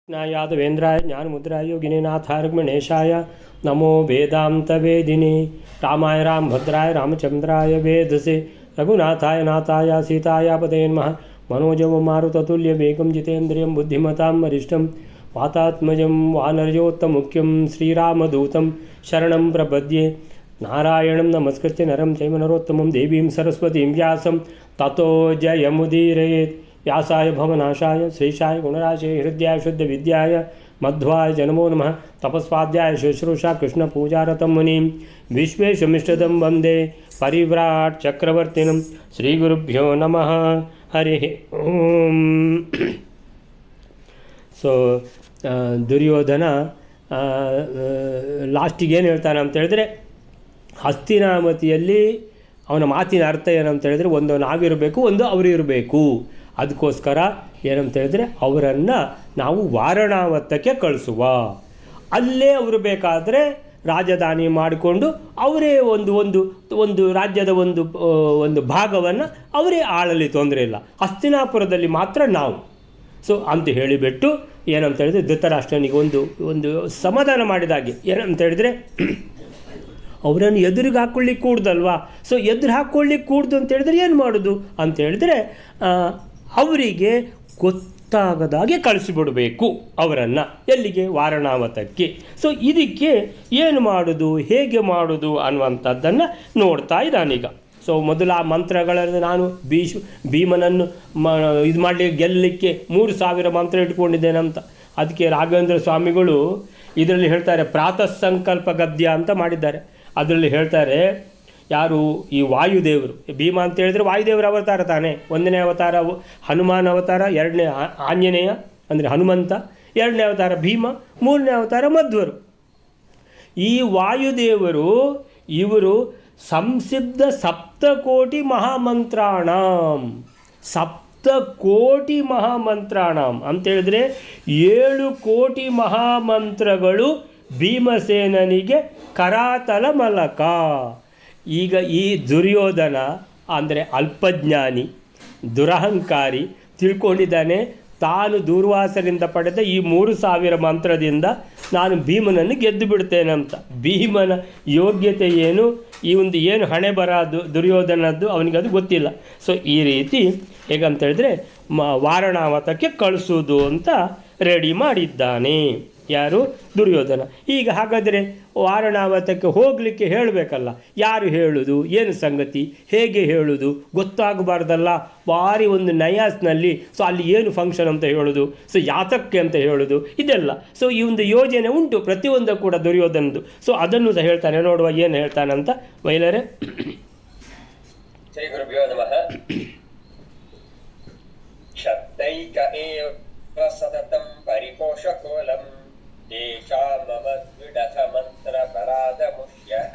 यादवेन्द्राय ज्ञानमुद्राय योगिनीनाथाय गणेशाय नमो वेदान्तवेदिने रामाय रामभद्राय रामचन्द्राय वेधसे रघुनाथाय नाथाय सीताय पते नमः मनोजवं मारुततुल्यवेगं जितेन्द्रियं बुद्धिमतां वरिष्ठं वातात्मजं वानरयोत्तमुख्यं श्रीरामदूतं शरणं प्रपद्ये नारायणं नमस्कृत्य नरं चैव नरोत्तमं देवीं सरस्वतीं व्यासं ततो जयमुदीरयेत् व्यासाय भवनाशाय श्रीशाय गुणराशे हृदयाय शुद्धविद्याय मध्वाय जनमो नमः तपस्वाध्याय शुश्रूषा कृष्णपूजारतं मुनिं विश्वेशमिष्टदं वन्दे परिव्राट् चक्रवर्तिनं श्रीगुरुभ्यो नमः हरिः ओम्. ಸೊ ದುರ್ಯೋಧನ ಲಾಸ್ಟಿಗೆ ಏನು ಹೇಳ್ತಾನೆ ಅಂತ ಹೇಳಿದ್ರೆ, ಹಸ್ತಿನಾವತಿಯಲ್ಲಿ ಅವನ ಮಾತಿನ ಅರ್ಥ ಏನಂತ ಹೇಳಿದ್ರೆ, ಒಂದು ನಾವಿರಬೇಕು, ಒಂದು ಅವರು ಇರಬೇಕು. ಅದಕ್ಕೋಸ್ಕರ ಏನಂತ ಹೇಳಿದ್ರೆ, ಅವರನ್ನು ನಾವು ವಾರಣಾವತಕ್ಕೆ ಕಳಿಸುವ. ಅಲ್ಲೇ ಅವರು ಬೇಕಾದರೆ ರಾಜಧಾನಿ ಮಾಡಿಕೊಂಡು ಅವರೇ ಒಂದು ರಾಜ್ಯದ ಒಂದು ಭಾಗವನ್ನು ಅವರೇ ಆಳಲಿ, ತೊಂದರೆ ಇಲ್ಲ. ಹಸ್ತಿನಾಪುರದಲ್ಲಿ ಮಾತ್ರ ನಾವು. ಸೊ ಅಂತ ಹೇಳಿಬಿಟ್ಟು ಏನಂತ ಹೇಳಿದ್ರೆ, ಧೃತರಾಷ್ಟ್ರನಿಗೆ ಒಂದು ಸಮಾಧಾನ ಮಾಡಿದಾಗೆ. ಏನಂತ ಹೇಳಿದ್ರೆ, ಅವರನ್ನು ಎದುರಿಗೆ ಹಾಕ್ಕೊಳ್ಳಿಕ್ಕೆ ಕೂಡ್ದಲ್ವಾ. ಸೊ ಎದುರು ಹಾಕ್ಕೊಳ್ಳಿಕ್ಕೆ ಕೂಡ್ದು ಅಂತ ಹೇಳಿದ್ರೆ ಏನು ಮಾಡೋದು ಅಂತ ಹೇಳಿದ್ರೆ, ಅವರಿಗೆ ಗೊತ್ತಾಗದಾಗೆ ಕಳಿಸಿಬಿಡಬೇಕು ಅವರನ್ನು. ಎಲ್ಲಿಗೆ? ವಾರಣಾವತಕ್ಕೆ. ಸೊ ಇದಕ್ಕೆ ಏನು ಮಾಡೋದು, ಹೇಗೆ ಮಾಡೋದು ಅನ್ನುವಂಥದ್ದನ್ನು ನೋಡ್ತಾ ಇದ್ದಾನೀಗ. ಸೊ ಮೊದಲು ಆ ಮಂತ್ರಗಳನ್ನು ನಾನು ಭೀಮನನ್ನು ಇದು ಮಾಡಲಿಕ್ಕೆ ಗೆಲ್ಲಲಿಕ್ಕೆ 3000 ಮಂತ್ರ ಇಟ್ಕೊಂಡಿದ್ದೇನಂತ. ಅದಕ್ಕೆ ರಾಘವೇಂದ್ರ ಸ್ವಾಮಿಗಳು ಇದರಲ್ಲಿ ಹೇಳ್ತಾರೆ, ಪ್ರಾತಃ ಸಂಕಲ್ಪ ಗದ್ಯ ಅಂತ ಮಾಡಿದ್ದಾರೆ. ಅದರಲ್ಲಿ ಹೇಳ್ತಾರೆ, ಯಾರು ಈ ವಾಯುದೇವರು, ಭೀಮ ಅಂತ ಹೇಳಿದರೆ ವಾಯುದೇವರ ಅವತಾರ ತಾನೇ. 1ನೇ ಅವತಾರ ಹನುಮಾನ್ ಅವತಾರ, 2ನೇ ಆಂಜನೇಯ ಅಂದರೆ ಹನುಮಂತ, 2ನೇ ಅವತಾರ ಭೀಮ, 3ನೇ ಅವತಾರ ಮಧ್ವರು. ಈ ವಾಯುದೇವರು ಇವರು ಸಂಸಿದ್ಧ ಸಪ್ತಕೋಟಿ ಮಹಾಮಂತ್ರಾಣಂ, ಸಪ್ತಕೋಟಿ ಮಹಾಮಂತ್ರಾಣಂ ಅಂತೇಳಿದರೆ 7 ಕೋಟಿ ಮಹಾಮಂತ್ರಗಳು ಭೀಮಸೇನನಿಗೆ ಕರಾತಲ ಮಲಕ. ಈಗ ಈ ದುರ್ಯೋಧನ ಅಂದರೆ ಅಲ್ಪಜ್ಞಾನಿ, ದುರಹಂಕಾರಿ, ತಿಳ್ಕೊಂಡಿದ್ದಾನೆ ತಾನು ದೂರ್ವಾಸರಿಂದ ಪಡೆದ ಈ 3000 ಮಂತ್ರದಿಂದ ನಾನು ಭೀಮನನ್ನು ಗೆದ್ದು ಬಿಡ್ತೇನಂತ. ಭೀಮನ ಯೋಗ್ಯತೆ ಏನು, ಈ ಏನು ಹಣೆ ಬರ ದುರ್ಯೋಧನದ್ದು ಅವನಿಗೆ ಅದು ಗೊತ್ತಿಲ್ಲ. ಸೊ ಈ ರೀತಿ ಹೇಗಂತ ಹೇಳಿದ್ರೆ ವಾರಣಾವತಕ್ಕೆ ಕಳಿಸೋದು ಅಂತ ರೆಡಿ ಮಾಡಿದ್ದಾನೆ. ಯಾರು? ದುರ್ಯೋಧನ. ಈಗ ಹಾಗಾದರೆ ವಾರಣಾವತಕ್ಕೆ ಹೋಗಲಿಕ್ಕೆ ಹೇಳಬೇಕಲ್ಲ, ಯಾರು ಹೇಳೋದು, ಏನು ಸಂಗತಿ, ಹೇಗೆ ಹೇಳೋದು ಗೊತ್ತಾಗಬಾರ್ದಲ್ಲ. ಭಾರಿ ಒಂದು ನಯಾಸ್ನಲ್ಲಿ ಸೊ ಅಲ್ಲಿ ಏನು ಫಂಕ್ಷನ್ ಅಂತ ಹೇಳೋದು, ಸೊ ಯಾತಕ್ಕೆ ಅಂತ ಹೇಳೋದು, ಇದೆಲ್ಲ. ಸೊ ಈ ಒಂದು ಯೋಜನೆ ಉಂಟು ಪ್ರತಿಯೊಂದು ಕೂಡ ದುರ್ಯೋಧನದ್ದು. ಸೊ ಅದನ್ನು ಸಹ ಹೇಳ್ತಾನೆ, ನೋಡುವ ಏನು ಹೇಳ್ತಾನಂತ. ವೈಲರೆ ಶ್ರೀ ಗುರುಭ್ಯೋ ನಮಃ. ಶಬ್ದೈಕ ಏವ ಸತತಂ ಪರಿಪೋಷಕೋಲಂ ಮಮ ದ್ವಿಡಥ ಮಂತ್ರ ಪರಾದಮುಷ್ಯಃ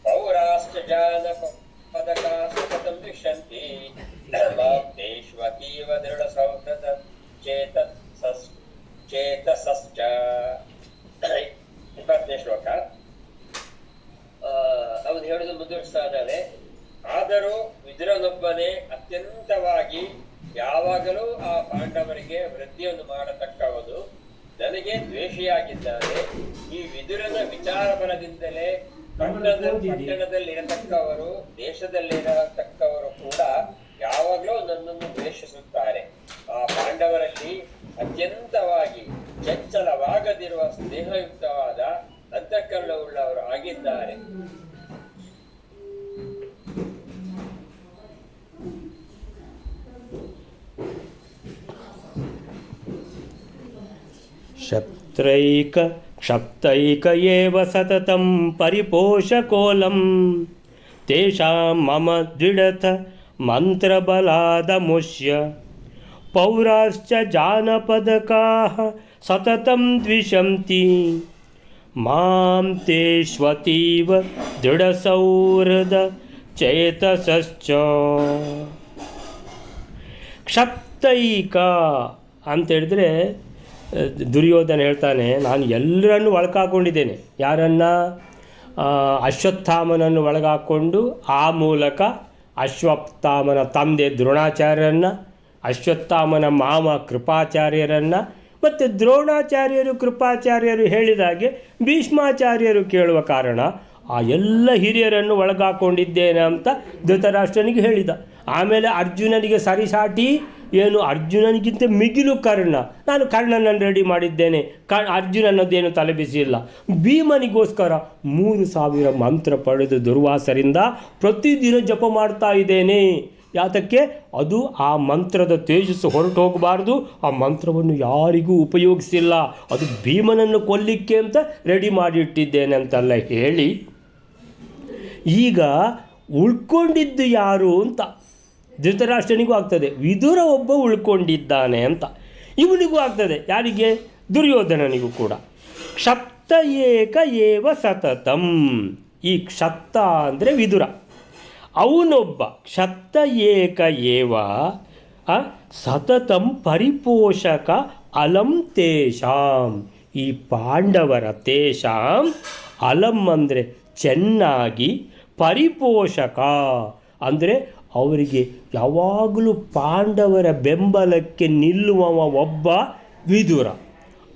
ಪೌರಾಶ್ಚ ಜಾನಪದಕಾಶ್ಚ ಸತತಂ ದ್ವಿಷಂತಿ ಮಾಪ್ತೇಷ್ವತೀವ ದೃಢ ಸೌಹೃದ ಚೇತಸಶ್ಚ. 20ನೇ ಶ್ಲೋಕ. ಅವನು ಹೇಳುವುದು ಮುಂದುವರಿಸ್ತಾ ಇದ್ದಾನೆ. ಆದರೂ ವಿದುರನೊಬ್ಬನೇ ಅತ್ಯಂತವಾಗಿ ಯಾವಾಗಲೂ ಆ ಪಾಂಡವರಿಗೆ ವೃದ್ಧಿಯನ್ನು ಮಾಡತಕ್ಕವನು, ನನಗೆ ದ್ವೇಷಿಯಾಗಿದ್ದಾನೆ. ಈ ವಿದುರನ ವಿಚಾರ ಬಲದಿಂದಲೇ ಪಟ್ಟಣದಲ್ಲಿರತಕ್ಕವರು, ದೇಶದಲ್ಲಿರತಕ್ಕವರು ಕೂಡ ಯಾವಾಗಲೂ ನನ್ನನ್ನು ದ್ವೇಷಿಸುತ್ತಾರೆ. ಆ ಪಾಂಡವರಲ್ಲಿ ಅತ್ಯಂತವಾಗಿ ಚಂಚಲವಾಗದಿರುವ ಸ್ನೇಹಯುಕ್ತವಾದ ಅಂತಃಕರಣವುಳ್ಳವರು ಆಗಿದ್ದಾರೆ. ಕ್ಷಪ್ತೈಕ ಏವ ಸತತಂ ಪರಿಪೋಷಕೋಲಂ ತೇಷಾಂ ಮಮ ದ್ವಿಡಥ ಮಂತ್ರಬಲಾದಮುಷ್ಯ ಪೌರಾಶ್ಚ ಜಾನಪದಕಾಃ ಸತತಂ ದ್ವಿಷಂತಿ ಮಾಂ ತೇಷ್ವತೀವ ದೃಢಸೌಹೃದ ಚೇತಸಶ್ಚ. ಕ್ಷಪ್ತೈಕ ಅಂತೇಳಿದ್ರೆ ದುರ್ಯೋಧನ ಹೇಳ್ತಾನೆ, ನಾನು ಎಲ್ಲರನ್ನು ಒಳಗಾಕೊಂಡಿದ್ದೇನೆ. ಯಾರನ್ನು? ಅಶ್ವತ್ಥಾಮನನ್ನು ಒಳಗಾಕೊಂಡು ಆ ಮೂಲಕ ಅಶ್ವತ್ಥಾಮನ ತಂದೆ ದ್ರೋಣಾಚಾರ್ಯರನ್ನು, ಅಶ್ವತ್ಥಾಮನ ಮಾವ ಕೃಪಾಚಾರ್ಯರನ್ನು ಮತ್ತು ದ್ರೋಣಾಚಾರ್ಯರು ಕೃಪಾಚಾರ್ಯರು ಹೇಳಿದಾಗೆ ಭೀಷ್ಮಾಚಾರ್ಯರು ಕೇಳುವ ಕಾರಣ ಆ ಎಲ್ಲ ಹಿರಿಯರನ್ನು ಒಳಗಾಕೊಂಡಿದ್ದೇನೆ ಅಂತ ಧೃತರಾಷ್ಟ್ರನಿಗೆ ಹೇಳಿದ. ಆಮೇಲೆ ಅರ್ಜುನನಿಗೆ ಸರಿಸಾಟಿ ಏನು, ಅರ್ಜುನನಿಗಿಂತ ಮಿಗಿಲು ಕರ್ಣ, ನಾನು ಕರ್ಣನನ್ನು ರೆಡಿ ಮಾಡಿದ್ದೇನೆ, ಅರ್ಜುನನದ್ದೇನು ತಲೆಬಿಸಿಲ್ಲ. ಭೀಮನಿಗೋಸ್ಕರ 3000 ಮಂತ್ರ ಪಡೆದು ದುರ್ವಾಸರಿಂದ ಪ್ರತಿದಿನ ಜಪ ಮಾಡ್ತಾ ಇದ್ದೇನೆ. ಯಾತಕ್ಕೆ? ಅದು ಆ ಮಂತ್ರದ ತೇಜಸ್ಸು ಹೊರಟು ಹೋಗಬಾರ್ದು, ಆ ಮಂತ್ರವನ್ನು ಯಾರಿಗೂ ಉಪಯೋಗಿಸಿಲ್ಲ, ಅದು ಭೀಮನನ್ನು ಕೊಲ್ಲಿಕ್ಕೆ ಅಂತ ರೆಡಿ ಮಾಡಿಟ್ಟಿದ್ದೇನೆ ಅಂತೆಲ್ಲ ಹೇಳಿ, ಈಗ ಉಳ್ಕೊಂಡಿದ್ದು ಯಾರು ಅಂತ ಧೃತರಾಷ್ಟ್ರನಿಗೂ ಆಗ್ತದೆ, ವಿದುರ ಒಬ್ಬ ಉಳ್ಕೊಂಡಿದ್ದಾನೆ ಅಂತ. ಇವನಿಗೂ ಆಗ್ತದೆ, ಯಾರಿಗೆ? ದುರ್ಯೋಧನನಿಗೂ ಕೂಡ. ಕ್ಷತ್ತ ಏಕ ಏವ ಸತತಂ. ಈ ಕ್ಷತ್ತ ಅಂದರೆ ವಿದುರ, ಅವನೊಬ್ಬ ಕ್ಷತ್ತ ಏಕ ಏವ ಸತತಂ ಪರಿಪೋಷಕ ಅಲಂ ತೇಷಾಂ. ಈ ಪಾಂಡವರ ತೇಷಾಂ ಅಲಂ ಅಂದರೆ ಚೆನ್ನಾಗಿ, ಪರಿಪೋಷಕ ಅಂದರೆ ಅವರಿಗೆ ಯಾವಾಗಲೂ ಪಾಂಡವರ ಬೆಂಬಲಕ್ಕೆ ನಿಲ್ಲುವವ ಒಬ್ಬ ವಿದುರ.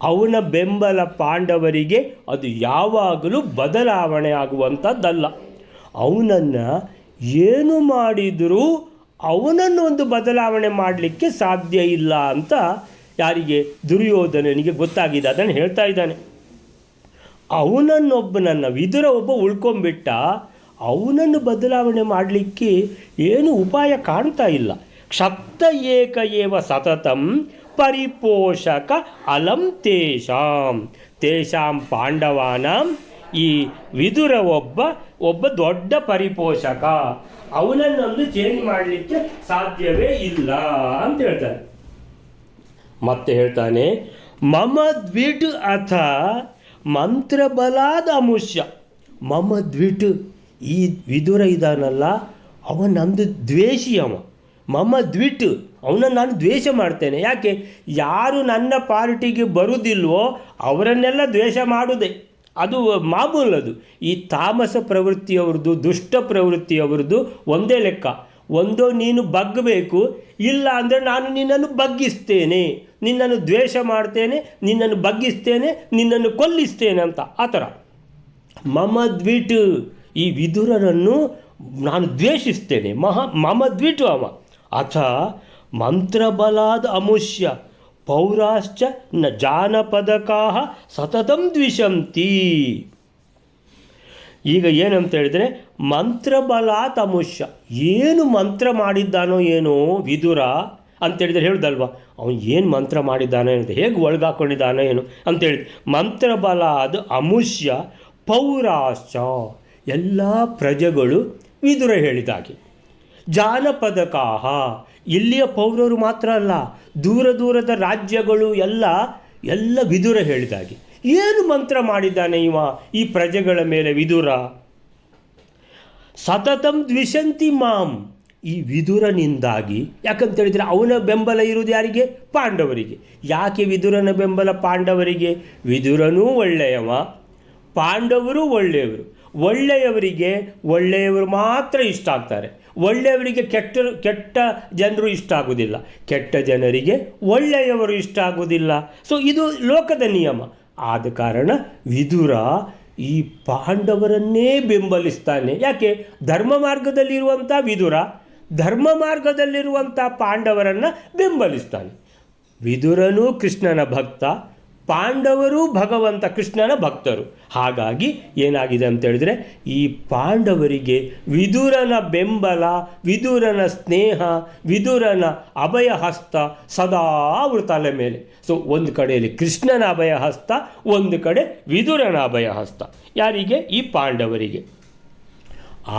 ಅವನ ಬೆಂಬಲ ಪಾಂಡವರಿಗೆ ಅದು ಯಾವಾಗಲೂ ಬದಲಾವಣೆ ಆಗುವಂಥದ್ದಲ್ಲ. ಅವನನ್ನು ಏನು ಮಾಡಿದರೂ ಅವನನ್ನು ಒಂದು ಬದಲಾವಣೆ ಮಾಡಲಿಕ್ಕೆ ಸಾಧ್ಯ ಇಲ್ಲ ಅಂತ ಯಾರಿಗೆ? ದುರ್ಯೋಧನನಿಗೆ ಗೊತ್ತಾಗಿದೆ. ಅದನ್ನು ಹೇಳ್ತಾ ಇದ್ದಾನೆ. ಅವನನ್ನೊಬ್ಬನನ್ನು ವಿದುರ ಒಬ್ಬ ಉಳ್ಕೊಂಬಿಟ್ಟ, ಅವನನ್ನು ಬದಲಾವಣೆ ಮಾಡಲಿಕ್ಕೆ ಏನು ಉಪಾಯ ಕಾಣ್ತಾ ಇಲ್ಲ. ಕ್ಷಪ್ತ ಏಕ ಏವ ಸತತಂ ಪರಿಪೋಷಕ ಅಲಂ ತೇಷಾಂ. ತೇಷಾಂ ಪಾಂಡವಾನಾಂ. ಈ ವಿದುರ ಒಬ್ಬ ದೊಡ್ಡ ಪರಿಪೋಷಕ, ಅವನನ್ನೊಂದು ಚೇಂಜ್ ಮಾಡಲಿಕ್ಕೆ ಸಾಧ್ಯವೇ ಇಲ್ಲ ಅಂತ ಹೇಳ್ತಾನೆ. ಮತ್ತೆ ಹೇಳ್ತಾನೆ, ಮಮ ದ್ವಿಟ್ ಅಥ ಮಂತ್ರಬಲಾದ ಅಮುಷ್ಯ. ಮಮ ದ್ವಿಟ್, ಈ ವಿದುರ ಇದಾನಲ್ಲ ಅವ ನಂದು ದ್ವೇಷಿ. ಮಮ ದ್ವಿಟ್, ಅವನನ್ನು ನಾನು ದ್ವೇಷ ಮಾಡ್ತೇನೆ. ಯಾಕೆ? ಯಾರು ನನ್ನ ಪಾರ್ಟಿಗೆ ಬರುವುದಿಲ್ವೋ ಅವರನ್ನೆಲ್ಲ ದ್ವೇಷ ಮಾಡುವುದೇ, ಅದು ಮಾಮೂಲದು. ಈ ತಾಮಸ ಪ್ರವೃತ್ತಿಯವ್ರದ್ದು, ದುಷ್ಟ ಪ್ರವೃತ್ತಿಯವ್ರದ್ದು ಒಂದೇ ಲೆಕ್ಕ. ಒಂದೋ ನೀನು ಬಗ್ಗಬೇಕು, ಇಲ್ಲ ಅಂದರೆ ನಾನು ನಿನ್ನನ್ನು ಬಗ್ಗಿಸ್ತೇನೆ, ನಿನ್ನನ್ನು ದ್ವೇಷ ಮಾಡ್ತೇನೆ, ನಿನ್ನನ್ನು ಬಗ್ಗಿಸ್ತೇನೆ, ನಿನ್ನನ್ನು ಕೊಲ್ಲಿಸ್ತೇನೆ ಅಂತ. ಆ ಥರ ಮಮ ದ್ವಿಟ್, ಈ ವಿದುರನನ್ನು ನಾನು ದ್ವೇಷಿಸ್ತೇನೆ. ಮಮ ದ್ವಿಟ್ ಅವ. ಅಥ ಮಂತ್ರಬಲಾದ ಅಮುಷ್ಯ ಪೌರಾಶ್ಚ ನ ಜಾನಪದಕಾ ಸತತಂ ದ್ವಿಷಂತಿ. ಈಗ ಏನಂತ ಹೇಳಿದರೆ, ಮಂತ್ರಬಲಾತ್ ಅಮುಷ್ಯ, ಏನು ಮಂತ್ರ ಮಾಡಿದ್ದಾನೋ ಏನೋ ವಿದುರ ಅಂತೇಳಿದರೆ ಹೇಳುದಲ್ವ, ಅವನು ಏನು ಮಂತ್ರ ಮಾಡಿದ್ದಾನೋ ಅಂತ, ಹೇಗೆ ಒಳಗಾಕೊಂಡಿದ್ದಾನೋ ಏನು ಅಂತೇಳಿ. ಮಂತ್ರಬಲಾದ ಅಮುಷ್ಯ ಪೌರಾಶ್ಚ, ಎಲ್ಲ ಪ್ರಜೆಗಳು ವಿದುರ ಹೇಳಿದಾಗೆ. ಜಾನಪದಕಾಹ, ಇಲ್ಲಿಯ ಪೌರರು ಮಾತ್ರ ಅಲ್ಲ, ದೂರದ ರಾಜ್ಯಗಳು ಎಲ್ಲ ವಿದುರ ಹೇಳಿದಾಗೆ. ಏನು ಮಂತ್ರ ಮಾಡಿದ್ದಾನೆ ಇವ ಈ ಪ್ರಜೆಗಳ ಮೇಲೆ ವಿದುರ? ಸತತಂ ದ್ವಿಷಂತಿ ಮಾಂ, ಈ ವಿದುರನಿಂದಾಗಿ. ಯಾಕಂತೇಳಿದರೆ ಅವನ ಬೆಂಬಲ ಇರುವುದು ಯಾರಿಗೆ? ಪಾಂಡವರಿಗೆ. ಯಾಕೆ ವಿದುರನ ಬೆಂಬಲ ಪಾಂಡವರಿಗೆ? ವಿದುರನೂ ಒಳ್ಳೆಯವ, ಪಾಂಡವರು ಒಳ್ಳೆಯವರು. ಒಳ್ಳೆಯವರು ಮಾತ್ರ ಇಷ್ಟ ಆಗ್ತಾರೆ. ಒಳ್ಳೆಯವರಿಗೆ ಕೆಟ್ಟ ಜನರು ಇಷ್ಟ ಆಗೋದಿಲ್ಲ, ಕೆಟ್ಟ ಜನರಿಗೆ ಒಳ್ಳೆಯವರು ಇಷ್ಟ ಆಗೋದಿಲ್ಲ. ಸೊ ಇದು ಲೋಕದ ನಿಯಮ. ಆದ ಕಾರಣ ವಿದುರ ಈ ಪಾಂಡವರನ್ನೇ ಬೆಂಬಲಿಸ್ತಾನೆ. ಯಾಕೆ? ಧರ್ಮ ಮಾರ್ಗದಲ್ಲಿರುವಂಥ ವಿದುರ ಧರ್ಮ ಮಾರ್ಗದಲ್ಲಿರುವಂಥ ಪಾಂಡವರನ್ನು ಬೆಂಬಲಿಸ್ತಾನೆ. ವಿದುರನೂ ಕೃಷ್ಣನ ಭಕ್ತ, ಪಾಂಡವರು ಭಗವಂತ ಕೃಷ್ಣನ ಭಕ್ತರು. ಹಾಗಾಗಿ ಏನಾಗಿದೆ ಅಂತ ಹೇಳಿದ್ರೆ, ಈ ಪಾಂಡವರಿಗೆ ವಿದುರನ ಬೆಂಬಲ, ವಿದುರನ ಸ್ನೇಹ, ವಿದುರನ ಅಭಯ ಹಸ್ತ ಸದಾ ಅವ್ರ ತಲೆ ಮೇಲೆ. ಸೊ ಒಂದು ಕಡೆಯಲ್ಲಿ ಕೃಷ್ಣನ ಅಭಯ ಹಸ್ತ, ಒಂದು ಕಡೆ ವಿದುರನ ಅಭಯ ಹಸ್ತ. ಯಾರಿಗೆ? ಈ ಪಾಂಡವರಿಗೆ.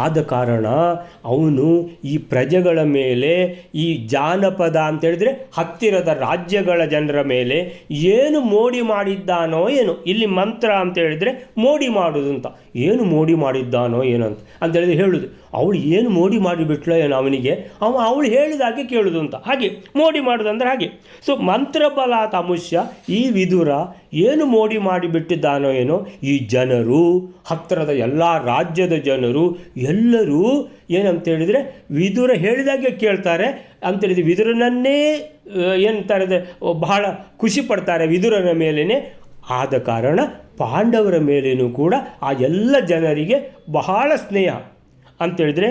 ಆದ ಕಾರಣ ಅವನು ಈ ಪ್ರಜೆಗಳ ಮೇಲೆ, ಈ ಜಾನಪದ ಅಂತೇಳಿದರೆ ಹತ್ತಿರದ ರಾಜ್ಯಗಳ ಜನರ ಮೇಲೆ ಏನು ಮೋಡಿ ಮಾಡಿದ್ದಾನೋ ಏನು. ಇಲ್ಲಿ ಮಂತ್ರ ಅಂತ ಹೇಳಿದರೆ ಮೋಡಿ ಮಾಡೋದು ಅಂತ. ಏನು ಮೋಡಿ ಮಾಡಿದ್ದಾನೋ ಏನು ಅಂತೇಳಿದರೆ ಹೇಳುವುದು, ಅವಳು ಏನು ಮೋಡಿ ಮಾಡಿಬಿಟ್ಲೋ ಏನೋ ಅವನಿಗೆ, ಅವಳು ಹೇಳಿದಾಗೆ ಕೇಳೋದು ಅಂತ. ಹಾಗೆ ಮೋಡಿ ಮಾಡೋದಂದ್ರೆ ಹಾಗೆ. ಸೊ ಮಂತ್ರಬಲಾತ್ ಅಮುಷ್ಯ, ಈ ವಿದುರ ಏನು ಮೋಡಿ ಮಾಡಿಬಿಟ್ಟಿದ್ದಾನೋ ಏನೋ, ಈ ಜನರು, ಹತ್ತಿರದ ಎಲ್ಲ ರಾಜ್ಯದ ಜನರು ಎಲ್ಲರೂ ಏನಂತೇಳಿದರೆ ವಿದುರ ಹೇಳಿದಾಗೆ ಕೇಳ್ತಾರೆ ಅಂತೇಳಿದ್ರೆ ವಿದುರನನ್ನೇ ಏನಂತಾರೆ ಬಹಳ ಖುಷಿ ಪಡ್ತಾರೆ ವಿದುರನ ಮೇಲೇ. ಆದ ಕಾರಣ ಪಾಂಡವರ ಮೇಲೇನೂ ಕೂಡ ಆ ಎಲ್ಲ ಜನರಿಗೆ ಬಹಳ ಸ್ನೇಹ ಅಂತೇಳಿದರೆ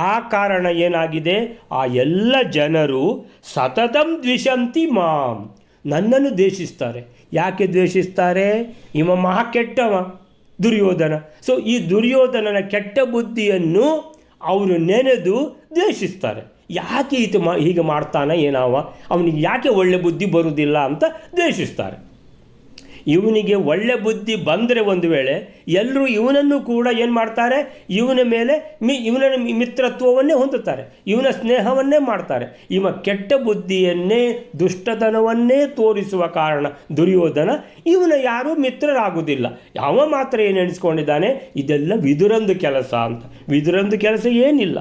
ಆ ಕಾರಣ ಏನಾಗಿದೆ, ಆ ಎಲ್ಲ ಜನರು ಸತತಂ ದ್ವಿಷಂತಿ ಮಾಂ, ನನ್ನನ್ನು ದ್ವೇಷಿಸ್ತಾರೆ. ಯಾಕೆ ದ್ವೇಷಿಸ್ತಾರೆ? ಇವ ಮಹಾ ಕೆಟ್ಟವ ದುರ್ಯೋಧನ. ಸೊ ಈ ದುರ್ಯೋಧನನ ಕೆಟ್ಟ ಬುದ್ಧಿಯನ್ನು ಅವರು ನೆನೆದು ದ್ವೇಷಿಸ್ತಾರೆ. ಯಾಕೆ ಹೀಗೆ ಮಾಡ್ತಾನೆ ಏನವ, ಅವನಿಗೆ ಯಾಕೆ ಒಳ್ಳೆ ಬುದ್ಧಿ ಬರುವುದಿಲ್ಲ ಅಂತ ದ್ವೇಷಿಸ್ತಾರೆ. ಇವನಿಗೆ ಒಳ್ಳೆ ಬುದ್ಧಿ ಬಂದರೆ ಒಂದು ವೇಳೆ ಎಲ್ಲರೂ ಇವನನ್ನು ಕೂಡ ಏನು ಮಾಡ್ತಾರೆ, ಇವನ ಮೇಲೆ ಇವನ ಮಿತ್ರತ್ವವನ್ನೇ ಹೊಂದುತ್ತಾರೆ, ಇವನ ಸ್ನೇಹವನ್ನೇ ಮಾಡ್ತಾರೆ. ಇವ ಕೆಟ್ಟ ಬುದ್ಧಿಯನ್ನೇ ದುಷ್ಟತನವನ್ನೇ ತೋರಿಸುವ ಕಾರಣ ದುರ್ಯೋಧನ ಇವನ ಯಾರೂ ಮಿತ್ರರಾಗುವುದಿಲ್ಲ. ಅವ ಮಾತ್ರ ಏನು ಎಣಿಸ್ಕೊಂಡಿದ್ದಾನೆ, ಇದೆಲ್ಲ ವಿದುರಂದು ಕೆಲಸ ಅಂತ. ವಿದುರಂದು ಕೆಲಸ ಏನಿಲ್ಲ.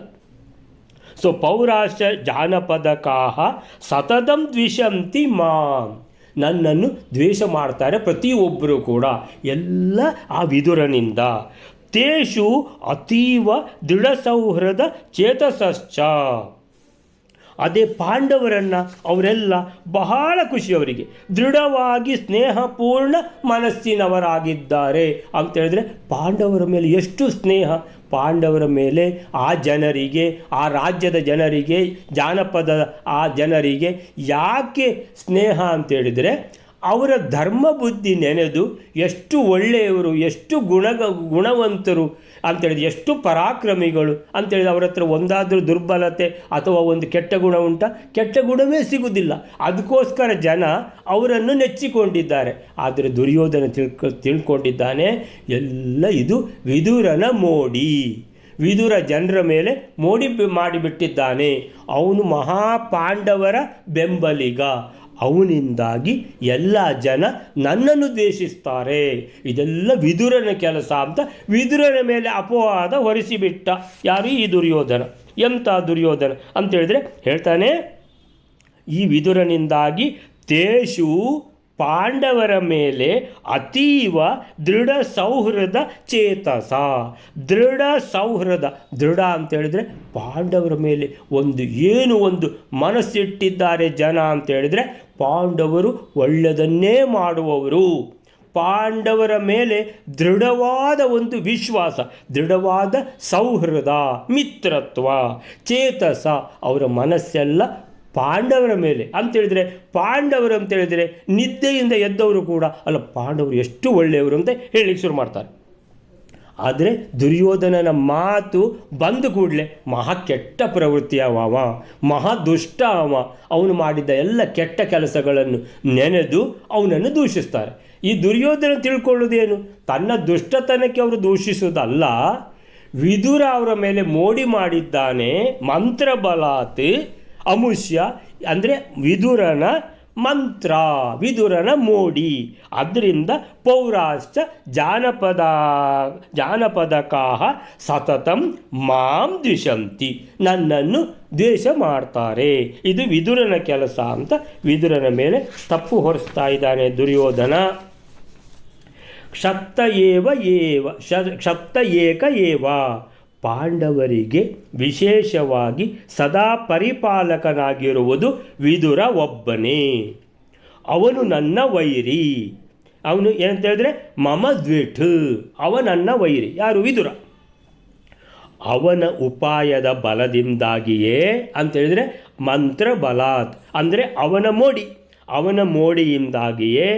ಸೊ ಪೌರಾಶ್ಚ ಜಾನಪದಕಾಹ ಸತತಂ ದ್ವಿಷಂತಿ ಮಾಂ, ನನ್ನನ್ನು ದ್ವೇಷ ಮಾಡ್ತಾರೆ ಪ್ರತಿಯೊಬ್ಬರೂ ಕೂಡ, ಎಲ್ಲ ಆ ವಿದುರನಿಂದ. ತೇಷು ಅತೀವ ದೃಢ ಸೌಹೃದ ಚೇತಸಶ್ಚ, ಅದೇ ಪಾಂಡವರನ್ನು ಅವರೆಲ್ಲ ಬಹಳ ಖುಷಿ, ಅವರಿಗೆ ದೃಢವಾಗಿ ಸ್ನೇಹಪೂರ್ಣ ಮನಸ್ಸಿನವರಾಗಿದ್ದಾರೆ ಅಂತೇಳಿದ್ರೆ ಪಾಂಡವರ ಮೇಲೆ ಎಷ್ಟು ಸ್ನೇಹ. ಪಾಂಡವರ ಮೇಲೆ ಆ ಜನರಿಗೆ, ಆ ರಾಜ್ಯದ ಜನರಿಗೆ, ಜಾನಪದ ಆ ಜನರಿಗೆ ಯಾಕೆ ಸ್ನೇಹ ಅಂತೇಳಿದರೆ ಅವರ ಧರ್ಮ ಬುದ್ಧಿ ನೆನೆದು ಎಷ್ಟು ಒಳ್ಳೆಯವರು, ಎಷ್ಟು ಗುಣವಂತರು ಅಂತೇಳಿದ್ರೆ, ಎಷ್ಟು ಪರಾಕ್ರಮಿಗಳು ಅಂತೇಳಿದ್ರೆ ಅವರ ಹತ್ರ ಒಂದಾದರೂ ದುರ್ಬಲತೆ ಅಥವಾ ಒಂದು ಕೆಟ್ಟ ಗುಣ ಉಂಟ? ಕೆಟ್ಟ ಗುಣವೇ ಸಿಗುವುದಿಲ್ಲ. ಅದಕ್ಕೋಸ್ಕರ ಜನ ಅವರನ್ನು ನೆಚ್ಚಿಕೊಂಡಿದ್ದಾರೆ. ಆದರೆ ದುರ್ಯೋಧನ ತಿಳ್ಕೊಂಡಿದ್ದಾನೆ ಎಲ್ಲ ಇದು ವಿದುರನ ಮೋಡಿ, ವಿದುರ ಜನರ ಮೇಲೆ ಮೋಡಿ ಮಾಡಿಬಿಟ್ಟಿದ್ದಾನೆ. ಅವನು ಮಹಾಪಾಂಡವರ ಬೆಂಬಲಿಗ, ಅವನಿಂದಾಗಿ ಎಲ್ಲ ಜನ ನನ್ನನ್ನು ದ್ವೇಷಿಸ್ತಾರೆ, ಇದೆಲ್ಲ ವಿದುರನ ಕೆಲಸ ಅಂತ ವಿದುರನ ಮೇಲೆ ಅಪವಾದ ಹೊರಿಸಿಬಿಟ್ಟ. ಯಾರು? ಈ ದುರ್ಯೋಧನ. ಎಂಥ ದುರ್ಯೋಧನ ಅಂತೇಳಿದರೆ ಹೇಳ್ತಾನೆ, ಈ ವಿದುರನಿಂದಾಗಿ ತೇಷು ಪಾಂಡವರ ಮೇಲೆ ಅತೀವ ದೃಢ ಸೌಹೃದ ಚೇತಸ. ದೃಢ ಸೌಹೃದ, ದೃಢ ಅಂತೇಳಿದರೆ ಪಾಂಡವರ ಮೇಲೆ ಒಂದು ಮನಸ್ಸಿಟ್ಟಿದ್ದಾರೆ ಜನ ಅಂತೇಳಿದರೆ ಪಾಂಡವರು ಒಳ್ಳೆಯದನ್ನೇ ಮಾಡುವವರು. ಪಾಂಡವರ ಮೇಲೆ ದೃಢವಾದ ಒಂದು ವಿಶ್ವಾಸ, ದೃಢವಾದ ಸೌಹೃದ, ಮಿತ್ರತ್ವ, ಚೇತಸ, ಅವರ ಮನಸ್ಸೆಲ್ಲ ಪಾಂಡವರ ಮೇಲೆ ಅಂತೇಳಿದರೆ, ಪಾಂಡವರು ಅಂತೇಳಿದರೆ ನಿದ್ದೆಯಿಂದ ಎದ್ದವರು ಕೂಡ ಅಲ್ಲ, ಪಾಂಡವರು ಎಷ್ಟು ಒಳ್ಳೆಯವರು ಅಂತ ಹೇಳಲಿಕ್ಕೆ ಶುರು ಮಾಡ್ತಾರೆ. ಆದರೆ ದುರ್ಯೋಧನನ ಮಾತು ಬಂದ ಕೂಡಲೇ ಮಹಾ ಕೆಟ್ಟ ಪ್ರವೃತ್ತಿಯ ಅವ, ಮಹಾ ದುಷ್ಟ ಅವ, ಅವನು ಮಾಡಿದ ಎಲ್ಲ ಕೆಟ್ಟ ಕೆಲಸಗಳನ್ನು ನೆನೆದು ಅವನನ್ನು ದೂಷಿಸ್ತಾರೆ. ಈ ದುರ್ಯೋಧನ ತಿಳ್ಕೊಳ್ಳೋದೇನು, ತನ್ನ ದುಷ್ಟತನಕ್ಕೆ ಅವರು ದೂಷಿಸುವುದಲ್ಲ, ವಿದುರ ಅವರ ಮೇಲೆ ಮೋಡಿ ಮಾಡಿದ್ದಾನೆ, ಮಂತ್ರಬಲಾತ್ ಅಮುಷ್ಯ ಅಂದರೆ ವಿದುರನ ಮಂತ್ರ, ವಿದುರನ ಮೋಡಿ. ಅದರಿಂದ ಪೌರಾಶ್ಚ ಜಾನಪದಕಾಹ ಸತತಂ ಮಾಂ ದ್ವಿಷಂತಿ, ನನ್ನನ್ನು ದ್ವೇಷ ಮಾಡ್ತಾರೆ. ಇದು ವಿದುರನ ಕೆಲಸ ಅಂತ ವಿದುರನ ಮೇಲೆ ತಪ್ಪು ಹೊರಿಸ್ತಾ ಇದ್ದಾನೆ ದುರ್ಯೋಧನ. ಕ್ಷತ್ತ ಏಕ ಏವ, ಪಾಂಡವರಿಗೆ ವಿಶೇಷವಾಗಿ ಸದಾ ಪರಿಪಾಲಕನಾಗಿರುವುದು ವಿದುರ ಒಬ್ಬನೇ. ಅವನು ನನ್ನ ವೈರಿ. ಅವನು ಏನಂತ ಹೇಳಿದ್ರೆ ಮಮ ದ್ವಿಠ್, ಅವ ನನ್ನ ವೈರಿ. ಯಾರು? ವಿದುರ. ಅವನ ಉಪಾಯದ ಬಲದಿಂದಾಗಿಯೇ ಅಂತೇಳಿದರೆ ಮಂತ್ರ ಬಲಾತ್ ಅಂದರೆ ಅವನ ಮೋಡಿಯಿಂದಾಗಿಯೇ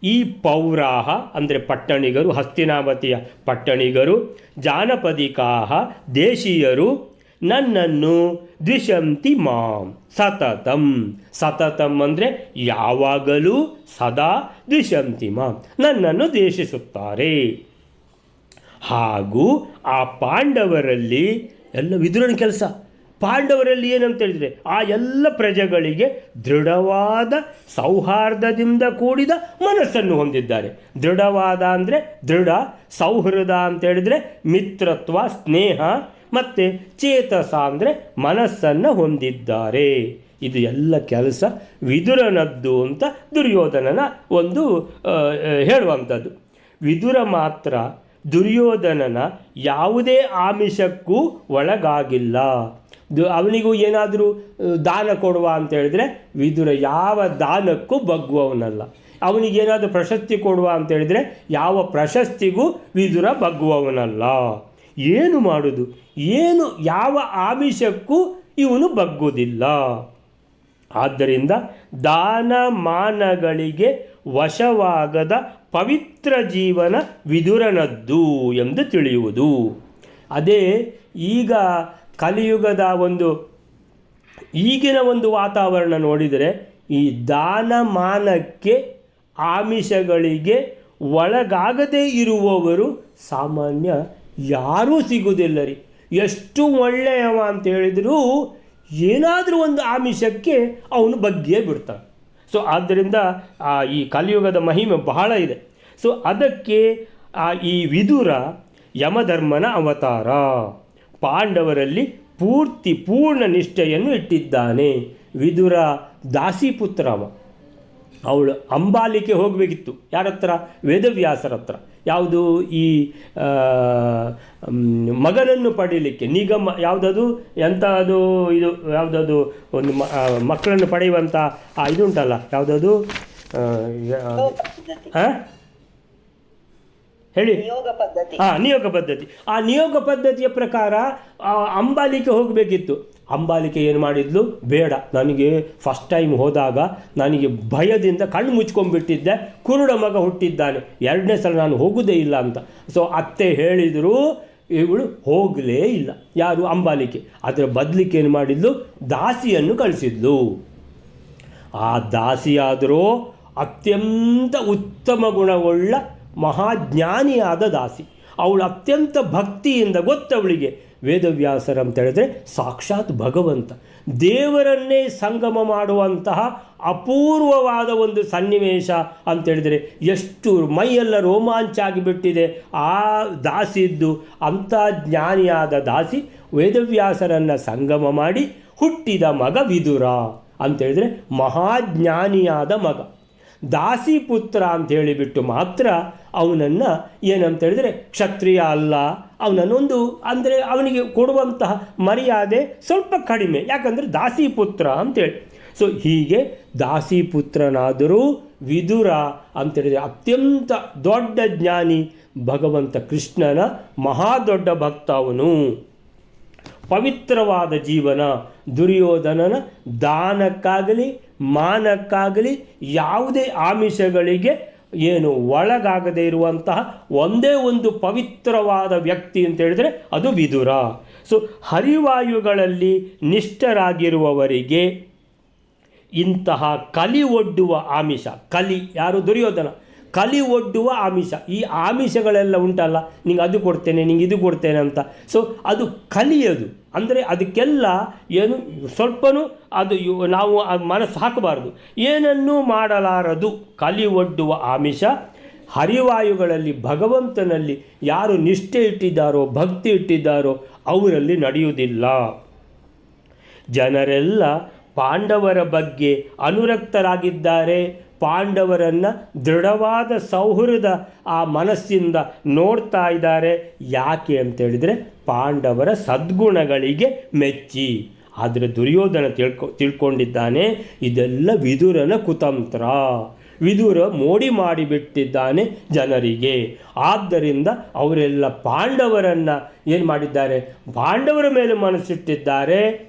ಈ ಪೌರಾಹ ಅಂದರೆ ಪಟ್ಟಣಿಗರು, ಹಸ್ತಿನಾವತಿಯ ಪಟ್ಟಣಿಗರು, ಜಾನಪದಿಕಾಹ ದೇಶೀಯರು ನನ್ನನ್ನು ದ್ವಿಷಂತಿ ಮಾಂ ಸತತಂ. ಸತತಂ ಅಂದರೆ ಯಾವಾಗಲೂ, ಸದಾ ದ್ವಿಷಂತಿ ಮಾಂ ನನ್ನನ್ನು ದ್ವೇಷಿಸುತ್ತಾರೆ. ಹಾಗೂ ಆ ಪಾಂಡವರಲ್ಲಿ ಎಲ್ಲ ವಿದುರನ ಕೆಲಸ. ಪಾಂಡವರಲ್ಲಿ ಏನಂತ ಹೇಳಿದರೆ ಆ ಎಲ್ಲ ಪ್ರಜೆಗಳಿಗೆ ದೃಢವಾದ ಸೌಹಾರ್ದದಿಂದ ಕೂಡಿದ ಮನಸ್ಸನ್ನು ಹೊಂದಿದ್ದಾರೆ. ದೃಢವಾದ ಅಂದರೆ ದೃಢ, ಸೌಹೃದ ಅಂತ ಹೇಳಿದರೆ ಮಿತ್ರತ್ವ, ಸ್ನೇಹ ಮತ್ತು ಚೇತಸ ಅಂದರೆ ಮನಸ್ಸನ್ನು ಹೊಂದಿದ್ದಾರೆ. ಇದು ಎಲ್ಲ ಕೆಲಸ ವಿದುರನದ್ದು ಅಂತ ದುರ್ಯೋಧನನ ಒಂದು ಹೇಳುವಂಥದ್ದು. ವಿದುರ ಮಾತ್ರ ದುರ್ಯೋಧನನ ಯಾವುದೇ ಆಮಿಷಕ್ಕೂ ಒಳಗಾಗಿಲ್ಲ. ಅವನಿಗೂ ಏನಾದರೂ ದಾನ ಕೊಡುವ ಅಂತ ಹೇಳಿದ್ರೆ ವಿದುರ ಯಾವ ದಾನಕ್ಕೂ ಬಗ್ಗುವವನಲ್ಲ. ಅವನಿಗೇನಾದರೂ ಪ್ರಶಸ್ತಿ ಕೊಡುವ ಅಂತ ಹೇಳಿದರೆ ಯಾವ ಪ್ರಶಸ್ತಿಗೂ ವಿದುರ ಬಗ್ಗುವವನಲ್ಲ. ಏನು ಮಾಡುವುದು, ಏನು ಯಾವ ಆಮಿಷಕ್ಕೂ ಇವನು ಬಗ್ಗುವುದಿಲ್ಲ. ಆದ್ದರಿಂದ ದಾನ ಮಾನಗಳಿಗೆ ವಶವಾಗದ ಪವಿತ್ರ ಜೀವನ ವಿದುರನದ್ದು ಎಂದು ತಿಳಿಯುವುದು. ಅದೇ ಈಗ ಕಲಿಯುಗದ ಈಗಿನ ಒಂದು ವಾತಾವರಣ ನೋಡಿದರೆ ಈ ದಾನ ಮಾನಕ್ಕೆ ಆಮಿಷಗಳಿಗೆ ಒಳಗಾಗದೇ ಇರುವವರು ಸಾಮಾನ್ಯ ಯಾರೂ ಸಿಗುವುದಿಲ್ಲ ರೀ. ಎಷ್ಟು ಒಳ್ಳೆಯವ ಅಂತ ಹೇಳಿದರೂ ಏನಾದರೂ ಒಂದು ಆಮಿಷಕ್ಕೆ ಅವನು ಬಗ್ಗಿಯೇ ಬಿಡ್ತಾನೆ. ಸೊ ಆದ್ದರಿಂದ ಈ ಕಲಿಯುಗದ ಮಹಿಮೆ ಬಹಳ ಇದೆ. ಸೊ ಅದಕ್ಕೆ ಈ ವಿದುರ ಯಮಧರ್ಮನ ಅವತಾರ. ಪಾಂಡವರಲ್ಲಿ ಪೂರ್ಣ ನಿಷ್ಠೆಯನ್ನು ಇಟ್ಟಿದ್ದಾನೆ. ವಿದುರ ದಾಸಿಪುತ್ರ ಅವ. ಅವಳು ಅಂಬಾಲಿಕೆ ಹೋಗಬೇಕಿತ್ತು. ಯಾರ ಹತ್ರ? ವೇದವ್ಯಾಸರ ಹತ್ರ. ಯಾವುದು? ಈ ಮಗನನ್ನು ಪಡೀಲಿಕ್ಕೆ ನಿಗಮ ಯಾವುದದು ಎಂಥದ್ದು ಇದು ಯಾವುದದು ಒಂದು ಮಕ್ಕಳನ್ನು ಪಡೆಯುವಂಥ ಇದುಂಟಲ್ಲ, ಯಾವುದದು ಹೇಳಿ? ನಿಯೋಗ ಪದ್ಧತಿ. ಆ ನಿಯೋಗ ಪದ್ಧತಿಯ ಪ್ರಕಾರ ಅಂಬಾಲಿಕೆ ಹೋಗಬೇಕಿತ್ತು. ಅಂಬಾಲಿಕೆ ಏನು ಮಾಡಿದ್ಲು? ಬೇಡ, ನನಗೆ ಫಸ್ಟ್ ಟೈಮ್ ಹೋದಾಗ ನನಗೆ ಭಯದಿಂದ ಕಣ್ಣು ಮುಚ್ಕೊಂಡ್ಬಿಟ್ಟಿದ್ದೆ, ಕುರುಡ ಮಗ ಹುಟ್ಟಿದ್ದಾನೆ, ಎರಡನೇ ಸಲ ನಾನು ಹೋಗೋದೇ ಇಲ್ಲ ಅಂತ. ಸೊ ಅತ್ತೆ ಹೇಳಿದರೂ ಇವಳು ಹೋಗಲೇ ಇಲ್ಲ. ಯಾರು? ಅಂಬಾಲಿಕೆ. ಅದರ ಬದಲಿಗೆ ಏನು ಮಾಡಿದ್ಲು? ದಾಸಿಯನ್ನು ಕಳಿಸಿದ್ಲು. ಆ ದಾಸಿಯಾದರೂ ಅತ್ಯಂತ ಉತ್ತಮ ಗುಣವುಳ್ಳ ಮಹಾಜ್ಞಾನಿಯಾದ ದಾಸಿ. ಅವಳು ಅತ್ಯಂತ ಭಕ್ತಿಯಿಂದ, ಗೊತ್ತವಳಿಗೆ ವೇದವ್ಯಾಸರ ಅಂತ ಹೇಳಿದ್ರೆ ಸಾಕ್ಷಾತ್ ಭಗವಂತ, ದೇವರನ್ನೇ ಸಂಗಮ ಮಾಡುವಂತಹ ಅಪೂರ್ವವಾದ ಒಂದು ಸನ್ನಿವೇಶ ಅಂತೇಳಿದರೆ ಎಷ್ಟು ಮೈಯೆಲ್ಲ ರೋಮಾಂಚ ಆಗಿಬಿಟ್ಟಿದೆ ಆ ದಾಸಿದ್ದು. ಅಂಥ ಜ್ಞಾನಿಯಾದ ದಾಸಿ ವೇದವ್ಯಾಸರನ್ನು ಸಂಗಮ ಮಾಡಿ ಹುಟ್ಟಿದ ಮಗ ವಿದುರ ಅಂತೇಳಿದರೆ ಮಹಾಜ್ಞಾನಿಯಾದ ಮಗ. ದಾಸಿ ಪುತ್ರ ಅಂತ ಹೇಳಿಬಿಟ್ಟು ಮಾತ್ರ ಅವನನ್ನು ಏನಂತೇಳಿದರೆ ಕ್ಷತ್ರಿಯ ಅಲ್ಲ, ಅವನನ್ನೊಂದು ಅಂದರೆ ಅವನಿಗೆ ಕೊಡುವಂತಹ ಮರ್ಯಾದೆ ಸ್ವಲ್ಪ ಕಡಿಮೆ, ಯಾಕಂದರೆ ದಾಸಿ ಪುತ್ರ ಅಂತೇಳಿ. ಸೊ ಹೀಗೆ ದಾಸಿ ಪುತ್ರನಾದರೂ ವಿದುರ ಅಂತೇಳಿದರೆ ಅತ್ಯಂತ ದೊಡ್ಡ ಜ್ಞಾನಿ, ಭಗವಂತ ಕೃಷ್ಣನ ಮಹಾದೊಡ್ಡ ಭಕ್ತ ಅವನು. ಪವಿತ್ರವಾದ ಜೀವನ. ದುರ್ಯೋಧನನ ದಾನಕ್ಕಾಗಲಿ ಮಾನಕ್ಕಾಗಲಿ ಯಾವುದೇ ಆಮಿಷಗಳಿಗೆ ಏನು ಒಳಗಾಗದೇ ಇರುವಂತಹ ಒಂದೇ ಒಂದು ಪವಿತ್ರವಾದ ವ್ಯಕ್ತಿ ಅಂತ ಹೇಳಿದರೆ ಅದು ವಿದುರ. ಸೊ ಹರಿವಾಯುಗಳಲ್ಲಿ ನಿಷ್ಠರಾಗಿರುವವರಿಗೆ ಇಂತಹ ಕಲಿ ಒಡ್ಡುವ ಆಮಿಷ, ಕಲಿ ಯಾರು? ದುರ್ಯೋಧನ. ಕಲಿ ಒಡ್ಡುವ ಆಮಿಷ, ಈ ಆಮಿಷಗಳೆಲ್ಲ ಉಂಟಲ್ಲ, ನಿಂಗೆ ಅದು ಕೊಡ್ತೇನೆ, ನಿಂಗೆ ಇದು ಕೊಡ್ತೇನೆ ಅಂತ. ಸೊ ಅದು ಕಲಿಯೋದು ಅಂದರೆ ಅದಕ್ಕೆಲ್ಲ ಏನು ಸ್ವಲ್ಪನೂ ಅದು ನಾವು ಮನಸ್ಸು ಹಾಕಬಾರ್ದು, ಏನನ್ನೂ ಮಾಡಲಾರದು. ಕಲಿ ಒಡ್ಡುವ ಆಮಿಷ ಹರಿವಾಯುಗಳಲ್ಲಿ ಭಗವಂತನಲ್ಲಿ ಯಾರು ನಿಷ್ಠೆ ಇಟ್ಟಿದ್ದಾರೋ, ಭಕ್ತಿ ಇಟ್ಟಿದ್ದಾರೋ ಅವರಲ್ಲಿ ನಡೆಯುವುದಿಲ್ಲ. ಜನರೆಲ್ಲ ಪಾಂಡವರ ಬಗ್ಗೆ ಅನುರಕ್ತರಾಗಿದ್ದಾರೆ. ಪಾಂಡವರನ್ನು ದೃಢವಾದ ಸೌಹೃದ ಆ ಮನಸ್ಸಿಂದ ನೋಡ್ತಾ ಇದ್ದಾರೆ. ಯಾಕೆ ಅಂತೇಳಿದರೆ ಪಾಂಡವರ ಸದ್ಗುಣಗಳಿಗೆ ಮೆಚ್ಚಿ. ಆದರೆ ದುರ್ಯೋಧನ ತಿಳ್ಕೊಂಡಿದ್ದಾನೆ ಇದೆಲ್ಲ ವಿದುರನ ಕುತಂತ್ರ, ವಿದುರ ಮೋಡಿ ಮಾಡಿಬಿಟ್ಟಿದ್ದಾನೆ ಜನರಿಗೆ. ಆದ್ದರಿಂದ ಅವರೆಲ್ಲ ಪಾಂಡವರನ್ನು ಏನು ಮಾಡಿದ್ದಾರೆ? ಪಾಂಡವರ ಮೇಲೆ ಮನಸ್ಸಿಟ್ಟಿದ್ದಾರೆ,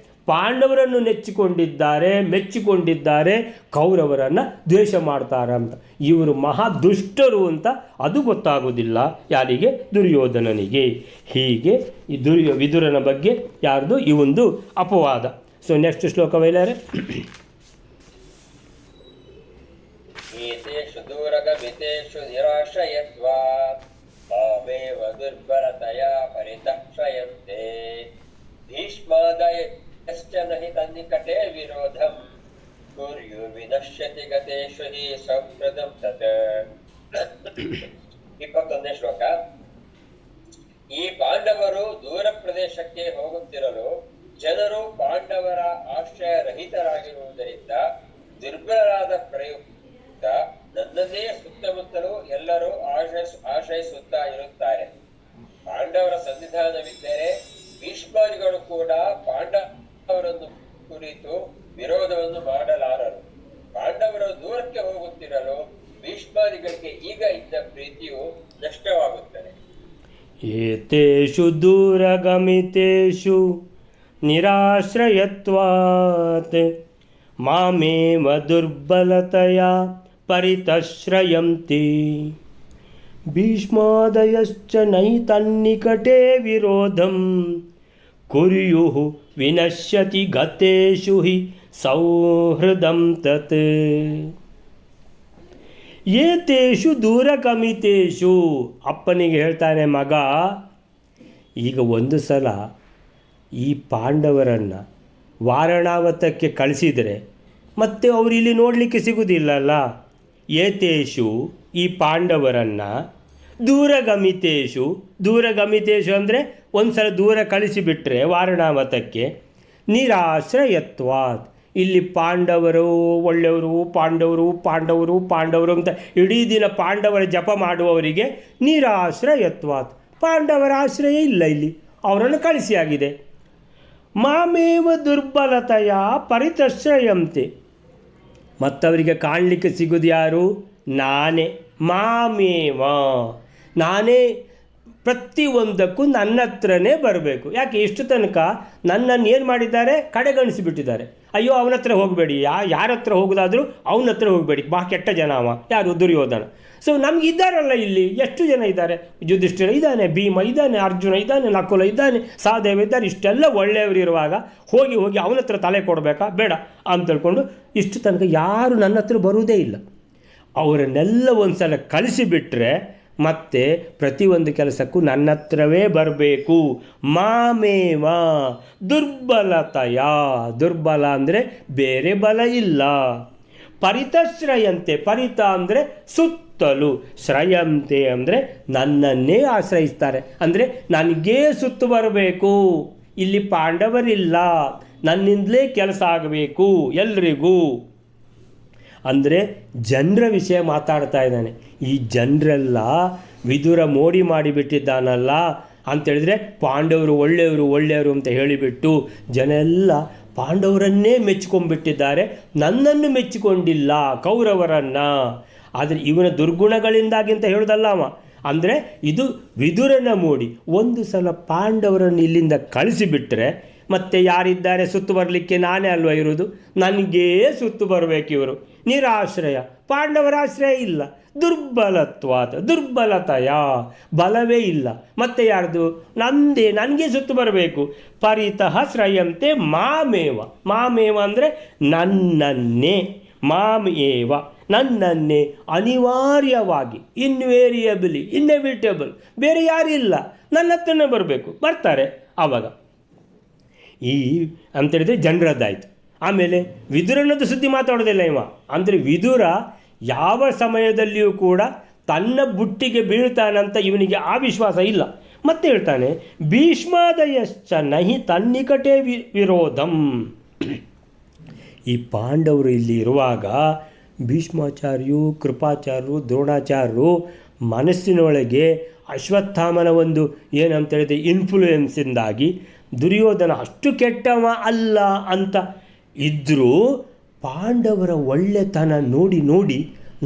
ಪಾಂಡವರನ್ನು ಮೆಚ್ಚಿಕೊಂಡಿದ್ದಾರೆ, ಕೌರವರನ್ನು ದ್ವೇಷ ಮಾಡ್ತಾರೆ ಅಂತ. ಇವರು ಮಹಾ ದುಷ್ಟರು ಅಂತ ಅದು ಗೊತ್ತಾಗೋದಿಲ್ಲ ಯಾರಿಗೆ? ದುರ್ಯೋಧನನಿಗೆ. ಹೀಗೆ ಈ ವಿದುರನ ಬಗ್ಗೆ ಯಾರ್ದು ಈ ಒಂದು ಅಪವಾದ. ಸೊ ನೆಕ್ಸ್ಟ್ ಶ್ಲೋಕ ವೈಲಾರೆ. ಏತೇಷು ದೂರಗಮಿತೇಷು ನಿರಾಶ್ರಯತ್ವಾತ್ ಮಾಮೇವ ದುರ್ಬಲತಯ ಪರಿತಕ್ಷಯಂತೆ ಭೀಷ್ಮಾದಯಶ್ಚ ನಹಿ ತನ್ನಿಕಟೇ ವಿರೋಧಂ ಕುರ್ಯು ವಿನಶ್ಯತಿ ಗತೇಷು ಹಿ ಸೌಹೃದಂ ತತ್. 21ನೇ ಶ್ಲೋಕ. ಈ ಪಾಂಡವರು ದೂರ ಪ್ರದೇಶ ಪ್ರದೇಶಕ್ಕೆ ಹೋಗುತ್ತಿರಲು ಜನರು ಪಾಂಡವರ ಆಶ್ರಯ ರಹಿತರಾಗಿರುವುದರಿಂದ ದುರ್ಬಲರಾದ ಪ್ರಯುಕ್ತ ನನ್ನನ್ನೇ ಸುತ್ತಮುತ್ತಲೂ ಎಲ್ಲರೂ ಆಶ್ರಯಿಸುತ್ತಾ ಇರುತ್ತಾರೆ. ಪಾಂಡವರ ಸನ್ನಿಧಾನವಿದ್ದರೆ ಭೀಷ್ಮಾದಿಗಳು ಕೂಡ ಪಾಂಡವರನ್ನು ಕುರಿತು ವಿರೋಧವನ್ನು ಮಾಡಲಾರರು. ಪಾಂಡವರು ದೂರಕ್ಕೆ ಹೋಗುತ್ತಿರಲು ಭೀಷ್ಮಾದಿಗಳಿಗೆ ಈಗ ಇದ್ದ ಪ್ರೀತಿಯು ನಷ್ಟವಾಗುತ್ತದೆ. ಏತೇಷು ದೂರಗಮಿತೇಷು ನಿರಾಶ್ರಯತ್ವಾತ್ ಮಾಮೇವ ದುರ್ಬಲತೆಯ ಪರಿತಶ್ರಯಂತಿ ಭೀಷ್ಮಾದಯಶ್ಚ ನೈತನ್ನಿಕಟೇ ವಿರೋಧಂ ಕುರ್ಯುಃ ವಿನಶ್ಯತಿ ಗತೇಷು ಹಿ ಸೌಹೃದಂ ತತ್. ಏತೇಷು ದೂರಗಮಿತೇಷು, ಅಪ್ಪನಿಗೆ ಹೇಳ್ತಾನೆ ಮಗ, ಈಗ ಒಂದು ಸಲ ಈ ಪಾಂಡವರನ್ನು ವಾರಣಾವತಕ್ಕೆ ಕಳಿಸಿದರೆ ಮತ್ತೆ ಅವರು ಇಲ್ಲಿ ನೋಡಲಿಕ್ಕೆ ಸಿಗುವುದಿಲ್ಲಲ್ಲ. ಏತೇಷು, ಈ ಪಾಂಡವರನ್ನು, ದೂರಗಮಿತೇಷು, ದೂರಗಮಿತೇಷು ಅಂದರೆ ಒಂದು ಸಲ ದೂರ ಕಳಿಸಿಬಿಟ್ರೆ ವಾರಣಾವತಕ್ಕೆ, ನಿರಾಶ್ರಯತ್ವಾತ್, ಇಲ್ಲಿ ಪಾಂಡವರು ಒಳ್ಳೆಯವರು, ಪಾಂಡವರು ಪಾಂಡವರು ಪಾಂಡವರು ಅಂತ ಇಡೀ ದಿನ ಪಾಂಡವರ ಜಪ ಮಾಡುವವರಿಗೆ ನಿರಾಶ್ರಯತ್ವಾತ್, ಪಾಂಡವರ ಆಶ್ರಯ ಇಲ್ಲ, ಇಲ್ಲಿ ಅವರನ್ನು ಕಳಿಸಿಯಾಗಿದೆ. ಮಾಮೇವ ದುರ್ಬಲತೆಯ ಪರಿತಶ್ರಯಂತೆ, ಮತ್ತವರಿಗೆ ಕಾಣಲಿಕ್ಕೆ ಸಿಗೋದು ಯಾರು? ನಾನೇ. ಮಾಮೇವ, ನಾನೇ ಪ್ರತಿಯೊಂದಕ್ಕೂ ನನ್ನ ಹತ್ರನೇ ಬರಬೇಕು. ಯಾಕೆ ಇಷ್ಟು ತನಕ ನನ್ನನ್ನು ಏನು ಮಾಡಿದ್ದಾರೆ? ಕಡೆಗಣಿಸಿಬಿಟ್ಟಿದ್ದಾರೆ. ಅಯ್ಯೋ ಅವನ ಹತ್ರ ಹೋಗಬೇಡಿ, ಯಾರ ಹತ್ರ ಹೋಗೋದಾದರೂ ಅವನ ಹತ್ರ ಹೋಗಬೇಡಿ, ಬಾ ಕೆಟ್ಟ ಜನ ಅವ, ಯಾರು? ದುರ್ಯೋಧನ. ಸೊ ನಮ್ಗೆ ಇದ್ದಾರಲ್ಲ ಇಲ್ಲಿ, ಎಷ್ಟು ಜನ ಇದ್ದಾರೆ? ಯುಧಿಷ್ಠಿರ ಇದ್ದಾನೆ, ಭೀಮ ಇದ್ದಾನೆ, ಅರ್ಜುನ ಇದ್ದಾನೆ, ನಕುಲ ಇದ್ದಾನೆ, ಸಹದೇವ ಇದ್ದಾರೆ. ಇಷ್ಟೆಲ್ಲ ಒಳ್ಳೆಯವರು ಇರುವಾಗ ಹೋಗಿ ಅವನ ಹತ್ರ ತಲೆ ಕೊಡಬೇಕಾ? ಬೇಡ ಅಂತ ತಿಳ್ಕೊಂಡು ಇಷ್ಟು ತನಕ ಯಾರು ನನ್ನ ಹತ್ರ ಬರುವುದೇ ಇಲ್ಲ. ಅವರನ್ನೆಲ್ಲ ಒಂದು ಸಲ ಕಳಿಸಿಬಿಟ್ರೆ ಮತ್ತೆ ಪ್ರತಿಯೊಂದು ಕೆಲಸಕ್ಕೂ ನನ್ನ ಹತ್ರವೇ ಬರಬೇಕು. ಮಾಮೇವ ದುರ್ಬಲತೆಯ, ದುರ್ಬಲ ಅಂದರೆ ಬೇರೆ ಬಲ ಇಲ್ಲ. ಪರಿತಶ್ರಯಂತೆ, ಪರಿತ ಅಂದರೆ ಸುತ್ತಲು, ಶ್ರಯಂತೆ ಅಂದರೆ ನನ್ನನ್ನೇ ಆಶ್ರಯಿಸ್ತಾರೆ, ಅಂದರೆ ನನಗೇ ಸುತ್ತು ಬರಬೇಕು. ಇಲ್ಲಿ ಪಾಂಡವರಿಲ್ಲ, ನನ್ನಿಂದಲೇ ಕೆಲಸ ಆಗಬೇಕು ಎಲ್ರಿಗೂ. ಅಂದರೆ ಜನರ ವಿಷಯ ಮಾತಾಡ್ತಾ ಇದ್ದಾನೆ. ಈ ಜನರೆಲ್ಲ ವಿದುರ ಮೋಡಿ ಮಾಡಿಬಿಟ್ಟಿದ್ದಾನಲ್ಲ ಅಂತೇಳಿದರೆ ಪಾಂಡವರು ಒಳ್ಳೆಯವರು ಒಳ್ಳೆಯವರು ಅಂತ ಹೇಳಿಬಿಟ್ಟು ಜನ ಎಲ್ಲ ಪಾಂಡವರನ್ನೇ ಮೆಚ್ಚಿಕೊಂಡ್ಬಿಟ್ಟಿದ್ದಾರೆ, ನನ್ನನ್ನು ಮೆಚ್ಚಿಕೊಂಡಿಲ್ಲ, ಕೌರವರನ್ನು. ಆದರೆ ಇವನ ದುರ್ಗುಣಗಳಿಂದಾಗಿ ಅಂತ ಹೇಳೋದಲ್ಲ ಅವ. ಅಂದರೆ ಇದು ವಿದುರನ ಮೋಡಿ. ಒಂದು ಸಲ ಪಾಂಡವರನ್ನು ಇಲ್ಲಿಂದ ಕಳಿಸಿಬಿಟ್ರೆ ಮತ್ತೆ ಯಾರಿದ್ದಾರೆ ಸುತ್ತು ಬರಲಿಕ್ಕೆ? ನಾನೇ ಅಲ್ವ ಇರೋದು, ನನಗೇ ಸುತ್ತು ಬರಬೇಕು ಇವರು. ನಿರಾಶ್ರಯ, ಪಾಂಡವರ ಆಶ್ರಯ ಇಲ್ಲ. ದುರ್ಬಲತ್ವಾತ್, ದುರ್ಬಲತೆಯ, ಬಲವೇ ಇಲ್ಲ. ಮತ್ತೆ ಯಾರ್ದು? ನಂದೇ, ನನಗೆ ಸುತ್ತು ಬರಬೇಕು. ಪರಿತಃ ಶ್ರಯಂತೆ ಮಾಮೇವ, ಮಾಮೇವ ಅಂದರೆ ನನ್ನನ್ನೇ, ಮಾಮೇವ ನನ್ನನ್ನೇ, ಅನಿವಾರ್ಯವಾಗಿ, ಇನ್ನೆವಿಟೇಬಲ್, ಬೇರೆ ಯಾರಿಲ್ಲ, ನನ್ನ ಹತ್ರನೇ ಬರಬೇಕು. ಬರ್ತಾರೆ ಆವಾಗ. ಈ ಅಂತೇಳಿದರೆ ಜನರದ್ದಾಯಿತು. ಆಮೇಲೆ ವಿದುರನದ್ದು ಸುದ್ದಿ ಮಾತಾಡೋದಿಲ್ಲ ಇವ. ಅಂದರೆ ವಿದುರ ಯಾವ ಸಮಯದಲ್ಲಿಯೂ ಕೂಡ ತನ್ನ ಬುಟ್ಟಿಗೆ ಬೀಳ್ತಾನಂತ ಇವನಿಗೆ ಆ ವಿಶ್ವಾಸ ಇಲ್ಲ. ಮತ್ತೆ ಹೇಳ್ತಾನೆ, ಭೀಷ್ಮಾದಯಶ್ಚ ನಹಿ ತನ್ನಿಕಟೇ ವಿರೋಧಂ. ಈ ಪಾಂಡವರು ಇಲ್ಲಿ ಇರುವಾಗ ಭೀಷ್ಮಾಚಾರ್ಯರು, ಕೃಪಾಚಾರ್ಯರು, ದ್ರೋಣಾಚಾರ್ಯರು ಮನಸ್ಸಿನೊಳಗೆ ಅಶ್ವತ್ಥಾಮನ ಒಂದು ಏನಂತೇಳಿದೆ ಇನ್ಫ್ಲೂಯೆನ್ಸಿಂದಾಗಿ ದುರ್ಯೋಧನ ಅಷ್ಟು ಕೆಟ್ಟವ ಅಲ್ಲ ಅಂತ ಇದ್ದರೂ ಪಾಂಡವರ ಒಳ್ಳೆತನ ನೋಡಿ ನೋಡಿ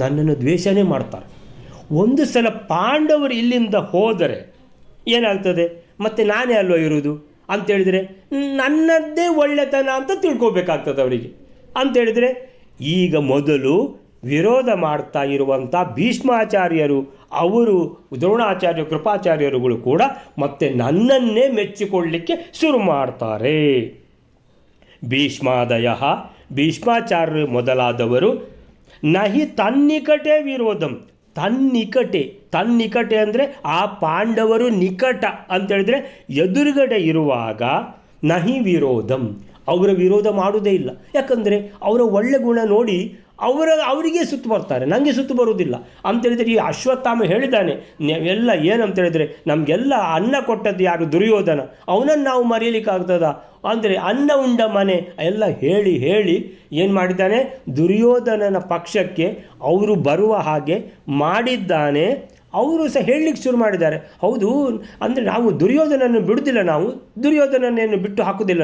ನನ್ನನ್ನು ದ್ವೇಷನೇ ಮಾಡ್ತಾರೆ. ಒಂದು ಸಲ ಪಾಂಡವರು ಇಲ್ಲಿಂದ ಹೋದರೆ ಏನಾಗ್ತದೆ? ಮತ್ತು ನಾನೇ ಅಲ್ವ ಇರೋದು ಅಂತೇಳಿದರೆ ನನ್ನದ್ದೇ ಒಳ್ಳೆತನ ಅಂತ ತಿಳ್ಕೊಬೇಕಾಗ್ತದೆ ಅವರಿಗೆ. ಅಂಥೇಳಿದರೆ ಈಗ ಮೊದಲು ವಿರೋಧ ಮಾಡ್ತಾ ಇರುವಂಥ ಭೀಷ್ಮಾಚಾರ್ಯರು, ಅವರು ದ್ರೋಣಾಚಾರ್ಯ, ಕೃಪಾಚಾರ್ಯರುಗಳು ಕೂಡ ಮತ್ತೆ ನನ್ನನ್ನೇ ಮೆಚ್ಚಿಕೊಳ್ಳಲಿಕ್ಕೆ ಶುರು ಮಾಡ್ತಾರೆ. ಭೀಷ್ಮಾದಯ, ಭೀಷ್ಮಾಚಾರ್ಯರು ಮೊದಲಾದವರು ನಹಿ ತನ್ನಿಕಟೇ ವಿರೋಧಂ, ತನ್ನಿಕಟೆ ಅಂದರೆ ಆ ಪಾಂಡವರು ನಿಕಟ ಅಂತೇಳಿದರೆ ಎದುರುಗಡೆ ಇರುವಾಗ ನಹಿ ವಿರೋಧಂ, ಅವರ ವಿರೋಧ ಮಾಡುವುದೇ ಇಲ್ಲ. ಯಾಕಂದರೆ ಅವರ ಒಳ್ಳೆ ಗುಣ ನೋಡಿ ಅವರಿಗೆ ಸುತ್ತು ಬರ್ತಾರೆ, ನನಗೆ ಸುತ್ತು ಬರುವುದಿಲ್ಲ ಅಂತೇಳಿದರೆ ಈ ಅಶ್ವತ್ಥಾಮ ಹೇಳಿದ್ದಾನೆ ಎಲ್ಲ ಏನಂತೇಳಿದರೆ ನಮಗೆಲ್ಲ ಅನ್ನ ಕೊಟ್ಟದ್ದು ಯಾರು? ದುರ್ಯೋಧನ. ಅವನನ್ನು ನಾವು ಮರೆಯಲಿಕ್ಕಾಗ್ತದ ಅಂದರೆ ಅನ್ನ ಉಂಡ ಮನೆ ಎಲ್ಲ ಹೇಳಿ ಹೇಳಿ ಏನು ಮಾಡಿದ್ದಾನೆ, ದುರ್ಯೋಧನನ ಪಕ್ಷಕ್ಕೆ ಅವರು ಬರುವ ಹಾಗೆ ಮಾಡಿದ್ದಾನೆ. ಅವರು ಸಹ ಹೇಳಲಿಕ್ಕೆ ಶುರು ಮಾಡಿದ್ದಾರೆ, ಹೌದು ಅಂದರೆ ನಾವು ದುರ್ಯೋಧನನ್ನು ಬಿಡುವುದಿಲ್ಲ, ನಾವು ದುರ್ಯೋಧನನನ್ನು ಬಿಟ್ಟು ಹಾಕೋದಿಲ್ಲ,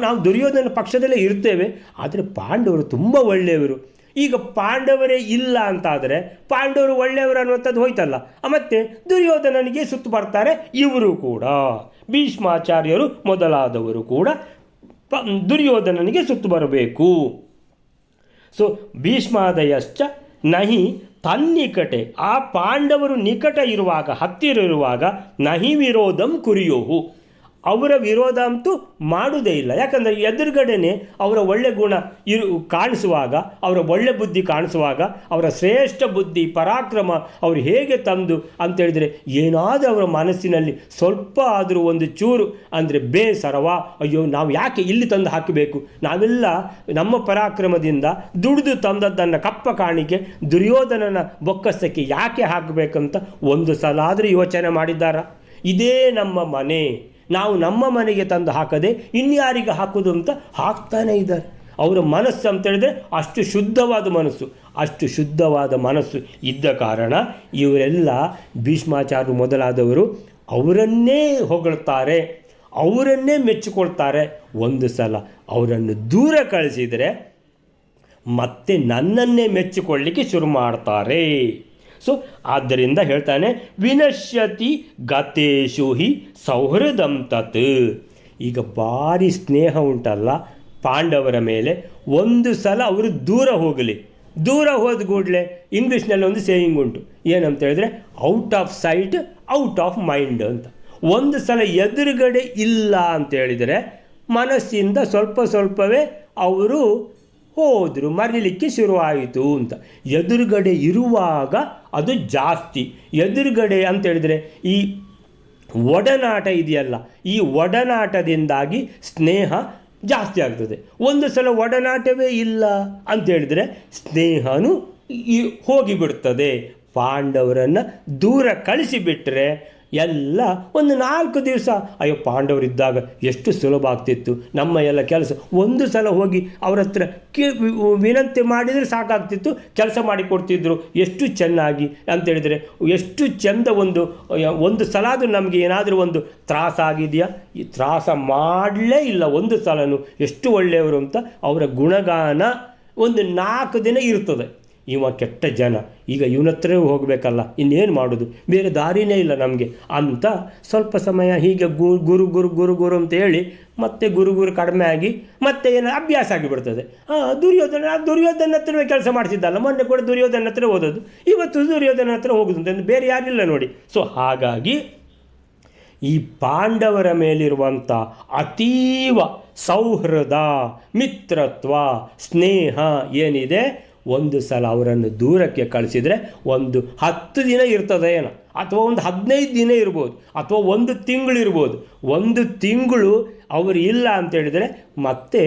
ನಾವು ದುರ್ಯೋಧನ ಪಕ್ಷದಲ್ಲೇ ಇರ್ತೇವೆ. ಆದರೆ ಪಾಂಡವರು ತುಂಬ ಒಳ್ಳೆಯವರು. ಈಗ ಪಾಂಡವರೇ ಇಲ್ಲ ಅಂತಾದರೆ ಪಾಂಡವರು ಒಳ್ಳೆಯವರು ಅನ್ನುವಂಥದ್ದು ಹೋಯ್ತಲ್ಲ. ಮತ್ತು ದುರ್ಯೋಧನನಿಗೆ ಸುತ್ತು ಬರ್ತಾರೆ ಇವರು ಕೂಡ, ಭೀಷ್ಮಾಚಾರ್ಯರು ಮೊದಲಾದವರು ಕೂಡ ದುರ್ಯೋಧನನಿಗೆ ಸುತ್ತು ಬರಬೇಕು. ಸೊ ಭೀಷ್ಮಾದಯಶ್ಚ ನಹಿ ತನ್ನಿಕಟೆ, ಆ ಪಾಂಡವರು ನಿಕಟ ಇರುವಾಗ, ಹತ್ತಿರ ಇರುವಾಗ ನಹಿ ವಿರೋಧಂ ಕುರಿಯೋಹು, ಅವರ ವಿರೋಧ ಅಂತೂ ಮಾಡುವುದೇ ಇಲ್ಲ. ಯಾಕಂದರೆ ಎದುರುಗಡೆನೆ ಅವರ ಒಳ್ಳೆ ಗುಣ ಕಾಣಿಸುವಾಗ, ಅವರ ಒಳ್ಳೆ ಬುದ್ಧಿ ಕಾಣಿಸುವಾಗ, ಅವರ ಶ್ರೇಷ್ಠ ಬುದ್ಧಿ ಪರಾಕ್ರಮ ಅವರು ಹೇಗೆ ತಂದು ಅಂತೇಳಿದರೆ ಏನಾದರೂ ಅವರ ಮನಸ್ಸಿನಲ್ಲಿ ಸ್ವಲ್ಪ ಆದರೂ ಒಂದು ಚೂರು ಅಂದರೆ ಬೇಸರವಾ, ಅಯ್ಯೋ ನಾವು ಯಾಕೆ ಇಲ್ಲಿ ತಂದು ಹಾಕಬೇಕು, ನಾವೆಲ್ಲ ನಮ್ಮ ಪರಾಕ್ರಮದಿಂದ ದುಡಿದು ತಂದದ್ದನ್ನು ಕಪ್ಪ ಕಾಣಿಕೆ ದುರ್ಯೋಧನನ ಬೊಕ್ಕಸಕ್ಕೆ ಯಾಕೆ ಹಾಕಬೇಕಂತ ಒಂದು ಸಲ ಆದರೂ ಯೋಚನೆ ಮಾಡಿದ್ದಾರಾ? ಇದೇ ನಮ್ಮ ಮನೆ, ನಾವು ನಮ್ಮ ಮನೆಗೆ ತಂದು ಹಾಕದೆ ಇನ್ಯಾರಿಗೆ ಹಾಕೋದು ಅಂತ ಹಾಕ್ತಾನೇ ಇದ್ದಾರೆ. ಅವರ ಮನಸ್ಸು ಅಂತೇಳಿದರೆ ಅಷ್ಟು ಶುದ್ಧವಾದ ಮನಸ್ಸು, ಅಷ್ಟು ಶುದ್ಧವಾದ ಮನಸ್ಸು ಇದ್ದ ಕಾರಣ ಇವರೆಲ್ಲ ಭೀಷ್ಮಾಚಾರ್ಯರು ಮೊದಲಾದವರು ಅವರನ್ನೇ ಹೊಗಳ್ತಾರೆ, ಅವರನ್ನೇ ಮೆಚ್ಚಿಕೊಳ್ತಾರೆ. ಒಂದು ಸಲ ಅವರನ್ನು ದೂರ ಕಳಿಸಿದರೆ ಮತ್ತೆ ನನ್ನನ್ನೇ ಮೆಚ್ಚಿಕೊಳ್ಳಲಿಕ್ಕೆ ಶುರು ಮಾಡ್ತಾರೆ. ಸೊ ಆದ್ದರಿಂದ ಹೇಳ್ತಾನೆ ವಿನಶ್ಯತಿ ಗತೇಶು ಹಿ ಸೌಹೃದಂ ತತ್. ಈಗ ಭಾರಿ ಸ್ನೇಹ ಉಂಟಲ್ಲ ಪಾಂಡವರ ಮೇಲೆ, ಒಂದು ಸಲ ಅವರು ದೂರ ಹೋಗಲಿ, ದೂರ ಹೋದ ಕೂಡಲೇ ಇಂಗ್ಲೀಷ್ನಲ್ಲಿ ಒಂದು ಸೇಯಿಂಗ್ ಉಂಟು, ಏನಂತ ಹೇಳಿದ್ರೆ out off site out of mind ಅಂತ. ಒಂದು ಸಲ ಎದುರುಗಡೆ ಇಲ್ಲ ಅಂತ ಹೇಳಿದರೆ ಮನಸ್ಸಿಂದ ಸ್ವಲ್ಪವೇ ಅವರು ಹೋದರು, ಮರೀಲಿಕ್ಕೆ ಶುರುವಾಯಿತು ಅಂತ. ಎದುರುಗಡೆ ಇರುವಾಗ ಅದು ಜಾಸ್ತಿ. ಎದುರುಗಡೆ ಅಂತೇಳಿದರೆ ಈ ಒಡನಾಟ ಇದೆಯಲ್ಲ, ಈ ಒಡನಾಟದಿಂದಾಗಿ ಸ್ನೇಹ ಜಾಸ್ತಿ ಆಗ್ತದೆ. ಒಂದು ಸಲ ಒಡನಾಟವೇ ಇಲ್ಲ ಅಂತೇಳಿದರೆ ಸ್ನೇಹನೂ ಹೋಗಿಬಿಡ್ತದೆ. ಪಾಂಡವರನ್ನು ದೂರ ಕಳಿಸಿಬಿಟ್ರೆ ಎಲ್ಲ ಒಂದು 4 ದಿವಸ ಅಯ್ಯೋ ಪಾಂಡವರಿದ್ದಾಗ ಎಷ್ಟು ಸುಲಭ ಆಗ್ತಿತ್ತು ನಮ್ಮ ಎಲ್ಲ ಕೆಲಸ. ಒಂದು ಸಲ ಹೋಗಿ ಅವ್ರ ಹತ್ರ ವಿನಂತಿ ಮಾಡಿದರೆ ಸಾಕಾಗ್ತಿತ್ತು, ಕೆಲಸ ಮಾಡಿಕೊಡ್ತಿದ್ರು ಎಷ್ಟು ಚೆನ್ನಾಗಿ ಅಂತೇಳಿದರೆ. ಎಷ್ಟು ಚೆಂದ ಒಂದು ಸಲ ಆದರೂ ನಮಗೆ ಏನಾದರೂ ಒಂದು ತ್ರಾಸಾಗಿದೆಯಾ? ಈ ತ್ರಾಸ ಮಾಡಲೇ ಇಲ್ಲ ಒಂದು ಸಲನೂ. ಎಷ್ಟು ಒಳ್ಳೆಯವರು ಅಂತ ಅವರ ಗುಣಗಾನ ಒಂದು 4 ದಿನ ಇರ್ತದೆ. ಇವ ಕೆಟ್ಟ ಜನ, ಈಗ ಇವನ ಹತ್ರ ಹೋಗಬೇಕಲ್ಲ, ಇನ್ನೇನು ಮಾಡೋದು, ಬೇರೆ ದಾರಿನೇ ಇಲ್ಲ ನಮಗೆ ಅಂತ ಸ್ವಲ್ಪ ಸಮಯ ಹೀಗೆ ಗುರು ಗುರು ಗುರು ಗುರು ಅಂತ ಹೇಳಿ ಮತ್ತೆ ಗುರು ಕಡಿಮೆ ಆಗಿ ಮತ್ತೆ ಏನೋ ಅಭ್ಯಾಸ ಆಗಿಬಿಡ್ತದೆ. ದುರ್ಯೋಧನ ಹತ್ರವೇ ಕೆಲಸ ಮಾಡಿಸಿದ್ದಲ್ಲ, ಮೊನ್ನೆ ಕೂಡ ದುರ್ಯೋಧನ ಹತ್ರ ಓದೋದು, ಇವತ್ತು ದುರ್ಯೋಧನ ಹತ್ರ ಹೋಗೋದು ಅಂತ ಬೇರೆ ಯಾರಿಲ್ಲ ನೋಡಿ. ಸೊ ಹಾಗಾಗಿ ಈ ಪಾಂಡವರ ಮೇಲಿರುವಂಥ ಅತೀವ ಸೌಹೃದ, ಮಿತ್ರತ್ವ, ಸ್ನೇಹ ಏನಿದೆ, ಒಂದು ಸಲ ಅವರನ್ನು ದೂರಕ್ಕೆ ಕಳಿಸಿದರೆ ಒಂದು 10 ದಿನ ಇರ್ತದೆ ಏನೋ, ಅಥವಾ ಒಂದು 15 ದಿನ ಇರ್ಬೋದು, ಅಥವಾ 1 ತಿಂಗಳು ಇರ್ಬೋದು. 1 ತಿಂಗಳು ಅವರು ಇಲ್ಲ ಅಂತೇಳಿದರೆ ಮತ್ತೆ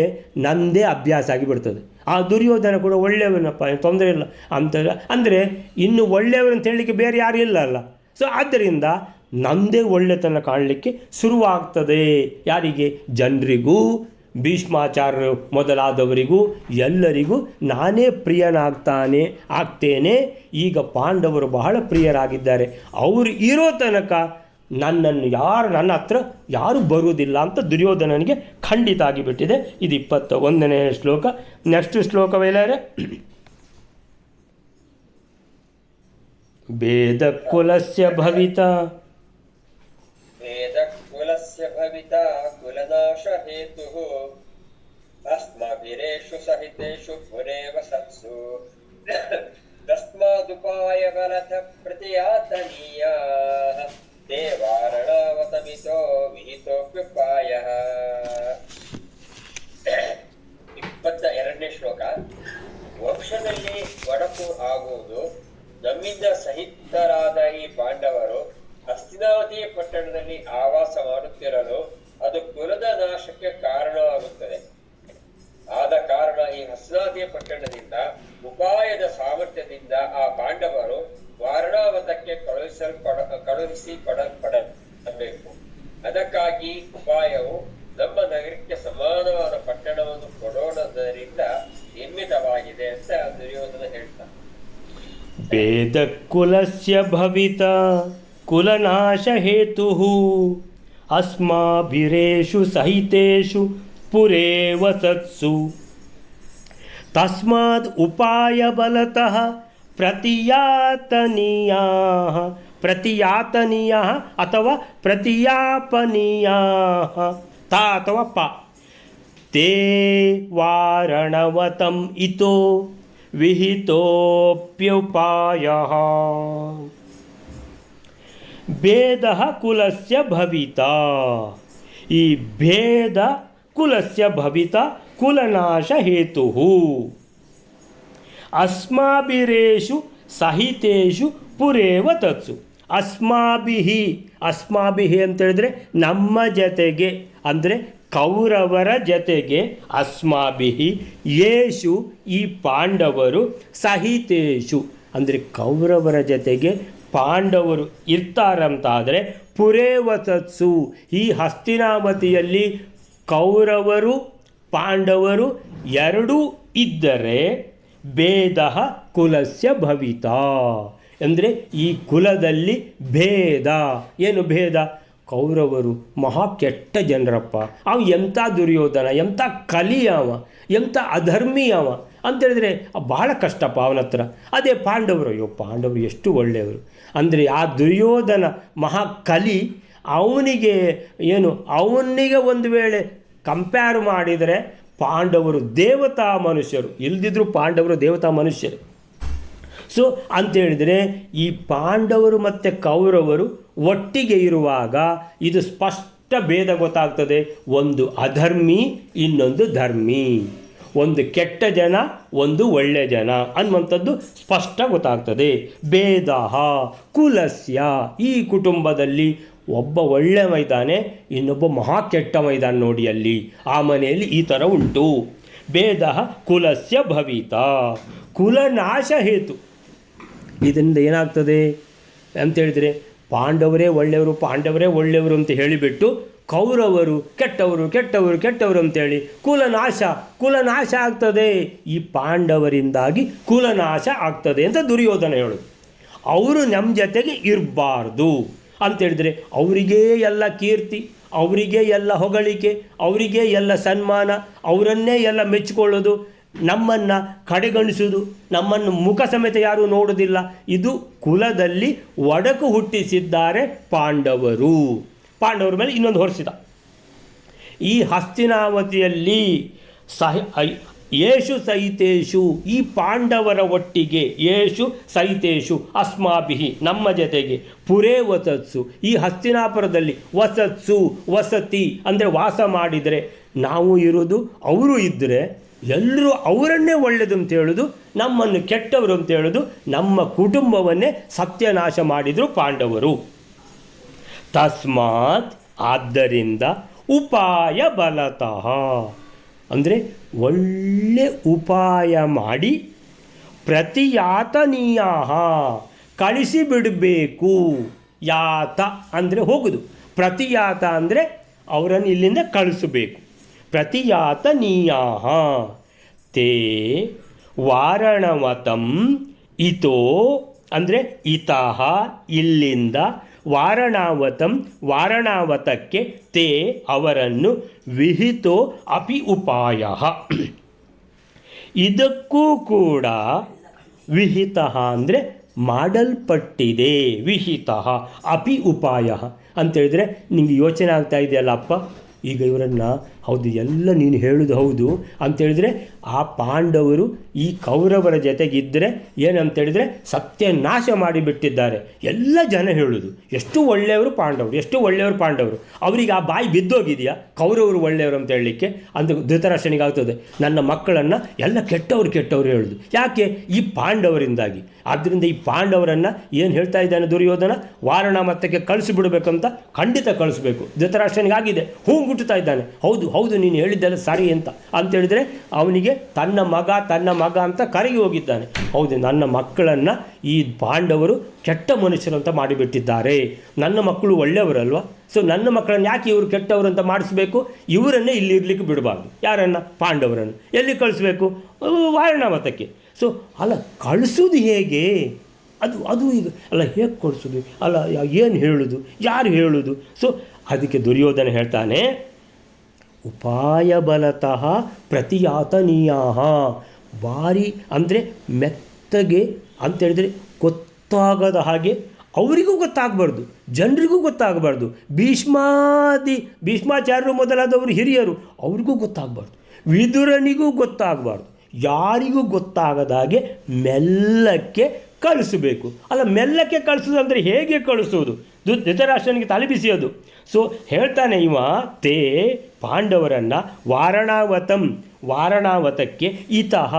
ನನ್ನದೇ ಅಭ್ಯಾಸ ಆಗಿಬಿಡ್ತದೆ. ಆ ದುರ್ಯೋಧನ ಕೂಡ ಒಳ್ಳೆಯವನಪ್ಪ, ತೊಂದರೆ ಇಲ್ಲ ಅಂತ ಅಂದರೆ ಇನ್ನು ಒಳ್ಳೆಯವರು ಅಂತ ಹೇಳಲಿಕ್ಕೆ ಬೇರೆ ಯಾರು ಇಲ್ಲ ಅಲ್ಲ. ಸೊ ಆದ್ದರಿಂದ ನನ್ನದೇ ಒಳ್ಳೆತನ ಕಾಣಲಿಕ್ಕೆ ಶುರುವಾಗ್ತದೆ. ಯಾರಿಗೆ? ಜನರಿಗೂ, ಭೀಷ್ಮಾಚಾರ್ಯರು ಮೊದಲಾದವರಿಗೂ ಎಲ್ಲರಿಗೂ ನಾನೇ ಆಗ್ತೇನೆ. ಈಗ ಪಾಂಡವರು ಬಹಳ ಪ್ರಿಯರಾಗಿದ್ದಾರೆ, ಅವರು ಇರೋ ತನಕ ನನ್ನ ಹತ್ರ ಯಾರು ಬರುವುದಿಲ್ಲ ಅಂತ ದುರ್ಯೋಧನನಿಗೆ ಖಂಡಿತ ಆಗಿಬಿಟ್ಟಿದೆ. ಇದು 21ನೇ ಶ್ಲೋಕ. ನೆಕ್ಸ್ಟ್ ಶ್ಲೋಕವೇಲಾರೆ ವೇದ ಕುಲಸ್ಯ ಭವಿತಾ ಕುಲನಾಶ ಹೇತು ಅಸ್ಮಭಿರೇಷು ಸಹಿತೇಷು ಪುರೇವ ಸತ್ಸು ತಸ್ಮಾದುಪಾಯ ಬಲಥ ಪ್ರತಿಯಾತನೀಯಾ ದೇವಾರಣಾವತಮಿತೋ ವಿಹಿತೋಪ್ಯುಪಾಯಃ. 22ನೇ ಶ್ಲೋಕ. ವಂಶದಲ್ಲಿ ಒಡಕು ಆಗುವುದು. ನಮ್ಮಿಂದ ಸಹಿತರಾದ ಈ ಪಾಂಡವರು ಹಸ್ತಿನಾವತಿ ಪಟ್ಟಣದಲ್ಲಿ ಆವಾಸ ಮಾಡುತ್ತಿರಲು ಅದು ಕುಲದ ನಾಶಕ್ಕೆ ಕಾರಣವಾಗುತ್ತದೆ. ಆದ ಕಾರಣ ಈ ಹಸ್ತಿನಾವತಿ ಪಟ್ಟಣದಿಂದ ಉಪಾಯದ ಸಾಮರ್ಥ್ಯದಿಂದ ಆ ಪಾಂಡವರು ವಾರಣಾವತಕ್ಕೆ ಕಳುಹಿಸಿಕೊಡಬೇಕು. ಅದಕ್ಕಾಗಿ ಉಪಾಯವು ನಮ್ಮ ನಗರಕ್ಕೆ ಸಮಾನವಾದ ಪಟ್ಟಣವನ್ನು ಕೊಡೋಣದರಿಂದ ನಿರ್ಮಿತವಾಗಿದೆ ಅಂತ ದುರ್ಯೋಧನ ಹೇಳ್ತಾನೆ. ವೇದ ಕುಲಸ್ಯ ಭವಿತ ಕುಲನಾಶ ಹೇತು ಅಸ್ಮಾಭಿರೇಷು ಸಹಿತೇಷು ಪುರೇ ವಸತ್ಸು ತಸ್ಮಾದ್ ಉಪಾಯ ಬಲತಃ ಪ್ರತಿಯಾತನೀಯ ಅಥವಾ ಪ್ರತಿಯಾಪನೀಯ ತಾ ಅಥವಾ ಪ ತೇ ವಾರಣವತಂ ಇತೋ ವಿಹಿತೋಪ್ಯುಪಾಯ ಭೇದ ಕುಲಸ್ಯ ಭವಿತ. ಈ ಭೇದ ಕುಲಸ್ಯ ಭವಿತ ಕುಲನಾಶ ಹೇತು ಅಸ್ಮಾಭಿರೇಷು ಸಹಿತೇಷು ಪುರೇವ ತತ್ಸು. ಅಸ್ಮಾಭಿಹಿ ಅಂತೇಳಿದ್ರೆ ನಮ್ಮ ಜೊತೆಗೆ, ಅಂದರೆ ಕೌರವರ ಜೊತೆಗೆ, ಅಸ್ಮಾಭಿಹಿ ಯೇಷು ಈ ಪಾಂಡವರು, ಸಹಿತೇಷು ಅಂದರೆ ಕೌರವರ ಜೊತೆಗೆ ಪಾಂಡವರು ಇರ್ತಾರಂತಾದರೆ ಪುರೇವತತ್ಸು ಈ ಹಸ್ತಿನಾವತಿಯಲ್ಲಿ ಕೌರವರು ಪಾಂಡವರು ಎರಡೂ ಇದ್ದರೆ ಭೇದ ಕುಲಸ್ಯ ಭವಿತ ಅಂದರೆ ಈ ಕುಲದಲ್ಲಿ ಭೇದ. ಏನು ಭೇದ? ಕೌರವರು ಮಹಾ ಕೆಟ್ಟ ಜನರಪ್ಪ, ಅವ ಎಂಥ ದುರ್ಯೋಧನ, ಎಂಥ ಕಲಿಯವ, ಎಂಥ ಅಧರ್ಮೀಯವ ಅಂತೇಳಿದ್ರೆ ಬಹಳ ಕಷ್ಟಪ್ಪ ಅವನ ಹತ್ರ. ಅದೇ ಪಾಂಡವರು, ಅಯ್ಯೋ ಪಾಂಡವರು ಎಷ್ಟು ಒಳ್ಳೆಯವರು ಅಂದರೆ ಆ ದುರ್ಯೋಧನ ಮಹಾ ಕಲಿ, ಅವನಿಗೆ ಅವನಿಗೆ ಒಂದು ವೇಳೆ ಕಂಪೇರ್ ಮಾಡಿದರೆ ಪಾಂಡವರು ದೇವತಾ ಮನುಷ್ಯರು, ಇಲ್ದಿದ್ರು ಪಾಂಡವರು ದೇವತಾ ಮನುಷ್ಯರು. ಸೊ ಅಂತೇಳಿದರೆ ಈ ಪಾಂಡವರು ಮತ್ತು ಕೌರವರು ಒಟ್ಟಿಗೆ ಇರುವಾಗ ಇದು ಸ್ಪಷ್ಟ ಭೇದ ಗೊತ್ತಾಗ್ತದೆ. ಒಂದು ಅಧರ್ಮಿ, ಇನ್ನೊಂದು ಧರ್ಮಿ, ಒಂದು ಕೆಟ್ಟ ಜನ, ಒಂದು ಒಳ್ಳೆ ಜನ ಅನ್ನುವಂಥದ್ದು ಸ್ಪಷ್ಟ ಗೊತ್ತಾಗ್ತದೆ. ಭೇದ ಕುಲಸ್ಯ ಈ ಕುಟುಂಬದಲ್ಲಿ ಒಬ್ಬ ಒಳ್ಳೆ ಮೈದಾನೆ, ಇನ್ನೊಬ್ಬ ಮಹಾ ಕೆಟ್ಟ ಮೈದಾನ ನೋಡಿ ಅಲ್ಲಿ, ಆ ಮನೆಯಲ್ಲಿ ಈ ಥರ ಉಂಟು. ಭೇದ ಕುಲಸ್ಯ ಭವಿತ ಕುಲನಾಶ ಹೇತು. ಇದರಿಂದ ಏನಾಗ್ತದೆ ಅಂತೇಳಿದರೆ ಪಾಂಡವರೇ ಒಳ್ಳೆಯವರು ಅಂತ ಹೇಳಿಬಿಟ್ಟು ಕೌರವರು ಕೆಟ್ಟವರು ಅಂತೇಳಿ ಕುಲನಾಶ ಆಗ್ತದೆ. ಈ ಪಾಂಡವರಿಂದಾಗಿ ಕುಲನಾಶ ಆಗ್ತದೆ ಅಂತ ದುರ್ಯೋಧನ ಹೇಳೋದು. ಅವರು ನಮ್ಮ ಜೊತೆಗೆ ಇರಬಾರ್ದು ಅಂತೇಳಿದರೆ ಅವರಿಗೇ ಎಲ್ಲ ಕೀರ್ತಿ, ಅವರಿಗೇ ಎಲ್ಲ ಹೊಗಳಿಕೆ, ಅವರಿಗೇ ಎಲ್ಲ ಸನ್ಮಾನ, ಅವರನ್ನೇ ಎಲ್ಲ ಮೆಚ್ಚಿಕೊಳ್ಳೋದು, ನಮ್ಮನ್ನು ಕಡೆಗಣಿಸೋದು, ನಮ್ಮನ್ನು ಮುಖ ಸಮೇತ ಯಾರೂ ನೋಡೋದಿಲ್ಲ. ಇದು ಕುಲದಲ್ಲಿ ಒಡಕು ಹುಟ್ಟಿಸಿದ್ದಾರೆ ಪಾಂಡವರ ಮೇಲೆ ಇನ್ನೊಂದು ಹೊರಿಸಿದ. ಈ ಹಸ್ತಿನಾವತಿಯಲ್ಲಿ ಯೇಷು ಸಹಿತೇಷು ಈ ಪಾಂಡವರ ಒಟ್ಟಿಗೆ, ಯೇಷು ಸಹಿತೇಷು ಅಸ್ಮಾಭಿಹಿ ನಮ್ಮ ಜೊತೆಗೆ, ಪುರೇ ವಸತ್ಸು ಈ ಹಸ್ತಿನಾಪುರದಲ್ಲಿ, ವಸತಿ ಅಂದರೆ ವಾಸ ಮಾಡಿದರೆ, ನಾವು ಇರೋದು ಅವರು ಇದ್ದರೆ ಎಲ್ಲರೂ ಅವರನ್ನೇ ಒಳ್ಳೆಯದು ಅಂತ ಹೇಳೋದು, ನಮ್ಮನ್ನು ಕೆಟ್ಟವರು ಅಂತ ಹೇಳೋದು, ನಮ್ಮ ಕುಟುಂಬವನ್ನೇ ಸತ್ಯನಾಶ ಮಾಡಿದರು ಪಾಂಡವರು. ತಸ್ಮಾತ್ ಆದ್ದರಿಂದ ಉಪಾಯ ಬಲತಃ ಅಂದರೆ ಒಳ್ಳೆ ಉಪಾಯ ಮಾಡಿ ಪ್ರತಿಯಾತನೀಯ ಕಳಿಸಿಬಿಡಬೇಕು. ಯಾತ ಅಂದರೆ ಹೋಗುದು, ಪ್ರತಿಯಾತ ಅಂದರೆ ಅವರನ್ನು ಇಲ್ಲಿಂದ ಕಳಿಸಬೇಕು. ಪ್ರತಿಯಾತನೀಯ ತೇ ವಾರಣವತಂ ಇತೋ ಅಂದರೆ ಇತಃ ಇಲ್ಲಿಂದ, ವಾರಣಾವತಕ್ಕೆ ತೇ ಅವರನ್ನು ವಿಹಿತೋ ಅಪಿ ಉಪಾಯ ಇದಕ್ಕೂ ಕೂಡ ವಿಹಿತ ಅಂದರೆ ಮಾಡಲ್ಪಟ್ಟಿದೆ. ವಿಹಿತ ಅಪಿ ಉಪಾಯ ಅಂತೇಳಿದರೆ ನಿಮಗೆ ಯೋಚನೆ ಆಗ್ತಾ ಇದೆಯಲ್ಲ, ಅಪ್ಪ ಈಗ ಇವರನ್ನು ಹೌದು ಎಲ್ಲ ನೀನು ಹೇಳೋದು ಹೌದು ಅಂತೇಳಿದರೆ ಆ ಪಾಂಡವರು ಈ ಕೌರವರ ಜೊತೆಗಿದ್ದರೆ ಏನಂತೇಳಿದರೆ ಸತ್ಯನಾಶ ಮಾಡಿಬಿಟ್ಟಿದ್ದಾರೆ. ಎಲ್ಲ ಜನ ಹೇಳೋದು ಎಷ್ಟು ಒಳ್ಳೆಯವರು ಪಾಂಡವರು, ಅವರಿಗೆ ಆ ಬಾಯಿ ಬಿದ್ದೋಗಿದೆಯಾ ಕೌರವರು ಒಳ್ಳೆಯವರು ಅಂತ ಹೇಳಲಿಕ್ಕೆ. ಅಂತ ಧೃತರಾಷ್ಟ್ರನಿಗೆ ಆಗ್ತದೆ, ನನ್ನ ಮಕ್ಕಳನ್ನು ಎಲ್ಲ ಕೆಟ್ಟವರು ಹೇಳೋದು. ಯಾಕೆ? ಈ ಪಾಂಡವರಿಂದಾಗಿ. ಆದ್ದರಿಂದ ಈ ಪಾಂಡವರನ್ನು ಏನು ಹೇಳ್ತಾ ಇದ್ದಾನೆ ದುರ್ಯೋಧನ, ವಾರಣಾವತಕ್ಕೆ ಕಳಿಸಿಬಿಡಬೇಕಂತ. ಖಂಡಿತ ಕಳಿಸ್ಬೇಕು. ಧೃತರಾಷ್ಟ್ರನಿಗಾಗಿದೆ, ಹೂ ಗುಟ್ಟುತ್ತಾ ಇದ್ದಾನೆ. ಹೌದು ನೀನು ಹೇಳಿದ್ದೆಲ್ಲ ಸರಿ ಅಂತೇಳಿದರೆ ಅವನಿಗೆ ತನ್ನ ಮಗ ಅಂತ ಕರಗಿ ಹೋಗಿದ್ದಾನೆ. ಹೌದು, ನನ್ನ ಮಕ್ಕಳನ್ನು ಈ ಪಾಂಡವರು ಕೆಟ್ಟ ಮನುಷ್ಯರು ಅಂತ ಮಾಡಿಬಿಟ್ಟಿದ್ದಾರೆ, ನನ್ನ ಮಕ್ಕಳು ಒಳ್ಳೆಯವರಲ್ವ, ಸೊ ನನ್ನ ಮಕ್ಕಳನ್ನು ಯಾಕೆ ಇವರು ಕೆಟ್ಟವರು ಅಂತ ಮಾಡಿಸ್ಬೇಕು, ಇವರನ್ನೇ ಇಲ್ಲಿ ಇರಲಿಕ್ಕೆ ಬಿಡಬಾರ್ದು. ಯಾರನ್ನು? ಪಾಂಡವರನ್ನು. ಎಲ್ಲಿ ಕಳಿಸ್ಬೇಕು? ವಾರಣಾವತಕ್ಕೆ. ಸೊ ಅಲ್ಲ, ಕಳಿಸೋದು ಹೇಗೆ? ಅದು ಈಗ ಅಲ್ಲ, ಹೇಗೆ ಕಳಿಸೋದು, ಅಲ್ಲ ಏನು ಹೇಳೋದು, ಯಾರು ಹೇಳೋದು? ಸೊ ಅದಕ್ಕೆ ದುರ್ಯೋಧನ ಹೇಳ್ತಾನೆ, ಉಪಾಯ ಬಲತಃ ಪ್ರತಿಯಾತನೀಯ. ಭಾರಿ ಅಂದರೆ ಮೆತ್ತಗೆ ಅಂತೇಳಿದರೆ ಗೊತ್ತಾಗದ ಹಾಗೆ, ಅವರಿಗೂ ಗೊತ್ತಾಗಬಾರ್ದು, ಜನರಿಗೂ ಗೊತ್ತಾಗಬಾರ್ದು. ಭೀಷ್ಮಾಚಾರ್ಯರು ಮೊದಲಾದವರು ಹಿರಿಯರು, ಅವ್ರಿಗೂ ಗೊತ್ತಾಗಬಾರ್ದು, ವಿದುರನಿಗೂ ಗೊತ್ತಾಗಬಾರ್ದು, ಯಾರಿಗೂ ಗೊತ್ತಾಗದ ಹಾಗೆ ಮೆಲ್ಲಕ್ಕೆ ಕಳಿಸಬೇಕು. ಅಲ್ಲ, ಮೆಲ್ಲಕ್ಕೆ ಕಳಿಸೋದು ಅಂದರೆ ಹೇಗೆ ಕಳಿಸೋದು? ಧೃತರಾಷ್ಟ್ರನಿಗೆ ತಲೆ ಬಿಸಿಯೋದು. ಸೊ ಹೇಳ್ತಾನೆ ಇವ, ತೇ ಪಾಂಡವರನ್ನು ವಾರಣಾವತಕ್ಕೆ ಇತಃ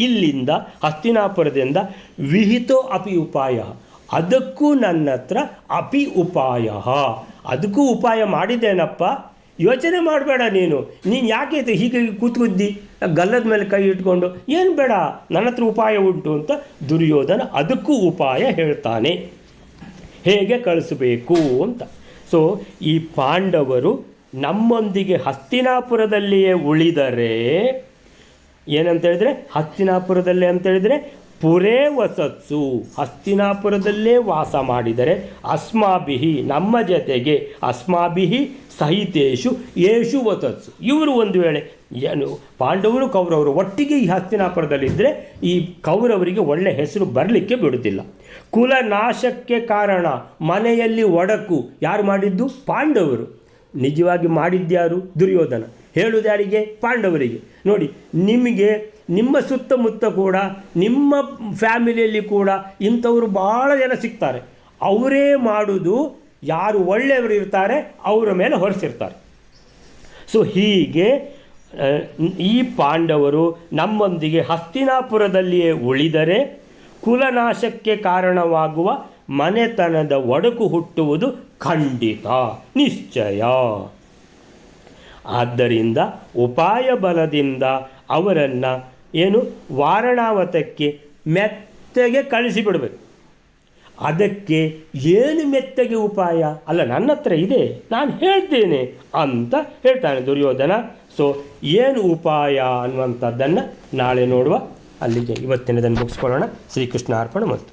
ಇಲ್ಲಿಂದ ಹಸ್ತಿನಾಪುರದಿಂದ ವಿಹಿತೋ ಅಪಿ ಉಪಾಯ, ಅದಕ್ಕೂ ನನ್ನ ಹತ್ರ ಅಪಿ ಉಪಾಯ, ಅದಕ್ಕೂ ಉಪಾಯ ಮಾಡಿದ್ದೇನಪ್ಪ. ಯೋಚನೆ ಮಾಡಬೇಡ ನೀನು ಯಾಕೆ ಹೀಗೆ ಕೂತ್ಕೊದ್ದಿ ಗಲ್ಲದ ಮೇಲೆ ಕೈ ಇಟ್ಕೊಂಡು, ಏನು ಬೇಡ, ನನ್ನ ಹತ್ರ ಉಪಾಯ ಉಂಟು ಅಂತ ದುರ್ಯೋಧನ ಅದಕ್ಕೂ ಉಪಾಯ ಹೇಳ್ತಾನೆ, ಹೇಗೆ ಕಳಿಸಬೇಕು ಅಂತ. ಸೊ ಈ ಪಾಂಡವರು ನಮ್ಮೊಂದಿಗೆ ಹಸ್ತಿನಾಪುರದಲ್ಲಿಯೇ ಉಳಿದರೆ, ಏನಂತ ಹೇಳಿದರೆ ಹಸ್ತಿನಾಪುರದಲ್ಲೇ ಅಂತೇಳಿದರೆ ಪುರೇ ವಸತ್ಸು, ಹಸ್ತಿನಾಪುರದಲ್ಲೇ ವಾಸ ಮಾಡಿದರೆ, ಅಸ್ಮಾಭಿಹಿ ನಮ್ಮ ಜೊತೆಗೆ, ಅಸ್ಮಾಭಿಹಿ ಸಹಿತೇಶು ಯೇಷು ವಸತ್ಸು, ಇವರು ಒಂದು ವೇಳೆ ಏನು ಪಾಂಡವರು ಕೌರವರು ಒಟ್ಟಿಗೆ ಈ ಹಸ್ತಿನಾಪುರದಲ್ಲಿದ್ದರೆ ಈ ಕೌರವರಿಗೆ ಒಳ್ಳೆ ಹೆಸರು ಬರಲಿಕ್ಕೆ ಬಿಡುತ್ತಿಲ್ಲ. ಕುಲನಾಶಕ್ಕೆ ಕಾರಣ, ಮನೆಯಲ್ಲಿ ಒಡಕು ಯಾರು ಮಾಡಿದ್ದು? ಪಾಂಡವರು. ನಿಜವಾಗಿ ಮಾಡಿದ್ಯಾರು? ದುರ್ಯೋಧನ. ಹೇಳುವುದು ಯಾರಿಗೆ? ಪಾಂಡವರಿಗೆ. ನೋಡಿ, ನಿಮಗೆ ನಿಮ್ಮ ಸುತ್ತಮುತ್ತ ಕೂಡ, ನಿಮ್ಮ ಫ್ಯಾಮಿಲಿಯಲ್ಲಿ ಕೂಡ ಇಂಥವರು ಭಾಳ ಜನ ಸಿಗ್ತಾರೆ. ಅವರೇ ಮಾಡುವುದು, ಯಾರು ಒಳ್ಳೆಯವರು ಇರ್ತಾರೆ ಅವರ ಮೇಲೆ ಹೊರಿಸಿರ್ತಾರೆ. ಸೊ ಹೀಗೆ ಈ ಪಾಂಡವರು ನಮ್ಮೊಂದಿಗೆ ಹಸ್ತಿನಾಪುರದಲ್ಲಿಯೇ ಉಳಿದರೆ ಕುಲನಾಶಕ್ಕೆ ಕಾರಣವಾಗುವ ಮನೆತನದ ಒಡಕು ಹುಟ್ಟುವುದು ಖಂಡಿತ, ನಿಶ್ಚಯ. ಆದ್ದರಿಂದ ಉಪಾಯ ಬಲದಿಂದ ಅವರನ್ನು ವಾರಣಾವತಕ್ಕೆ ಮೆತ್ತಗೆ ಕಳಿಸಿಬಿಡಬೇಕು. ಅದಕ್ಕೆ ಏನು ಮೆತ್ತಗೆ ಉಪಾಯ? ಅಲ್ಲ, ನನ್ನ ಹತ್ರ ಇದೆ, ನಾನು ಹೇಳ್ತೇನೆ ಅಂತ ಹೇಳ್ತಾನೆ ದುರ್ಯೋಧನ. ಸೊ ಏನು ಉಪಾಯ ಅನ್ನುವಂಥದ್ದನ್ನು ನಾಳೆ ನೋಡುವ. ಅಲ್ಲಿಗೆ ಇವತ್ತಿನದನ್ನು ಮುಗಿಸ್ಕೊಳ್ಳೋಣ. ಶ್ರೀಕೃಷ್ಣ ಅರ್ಪಣ ಮಸ್ತು.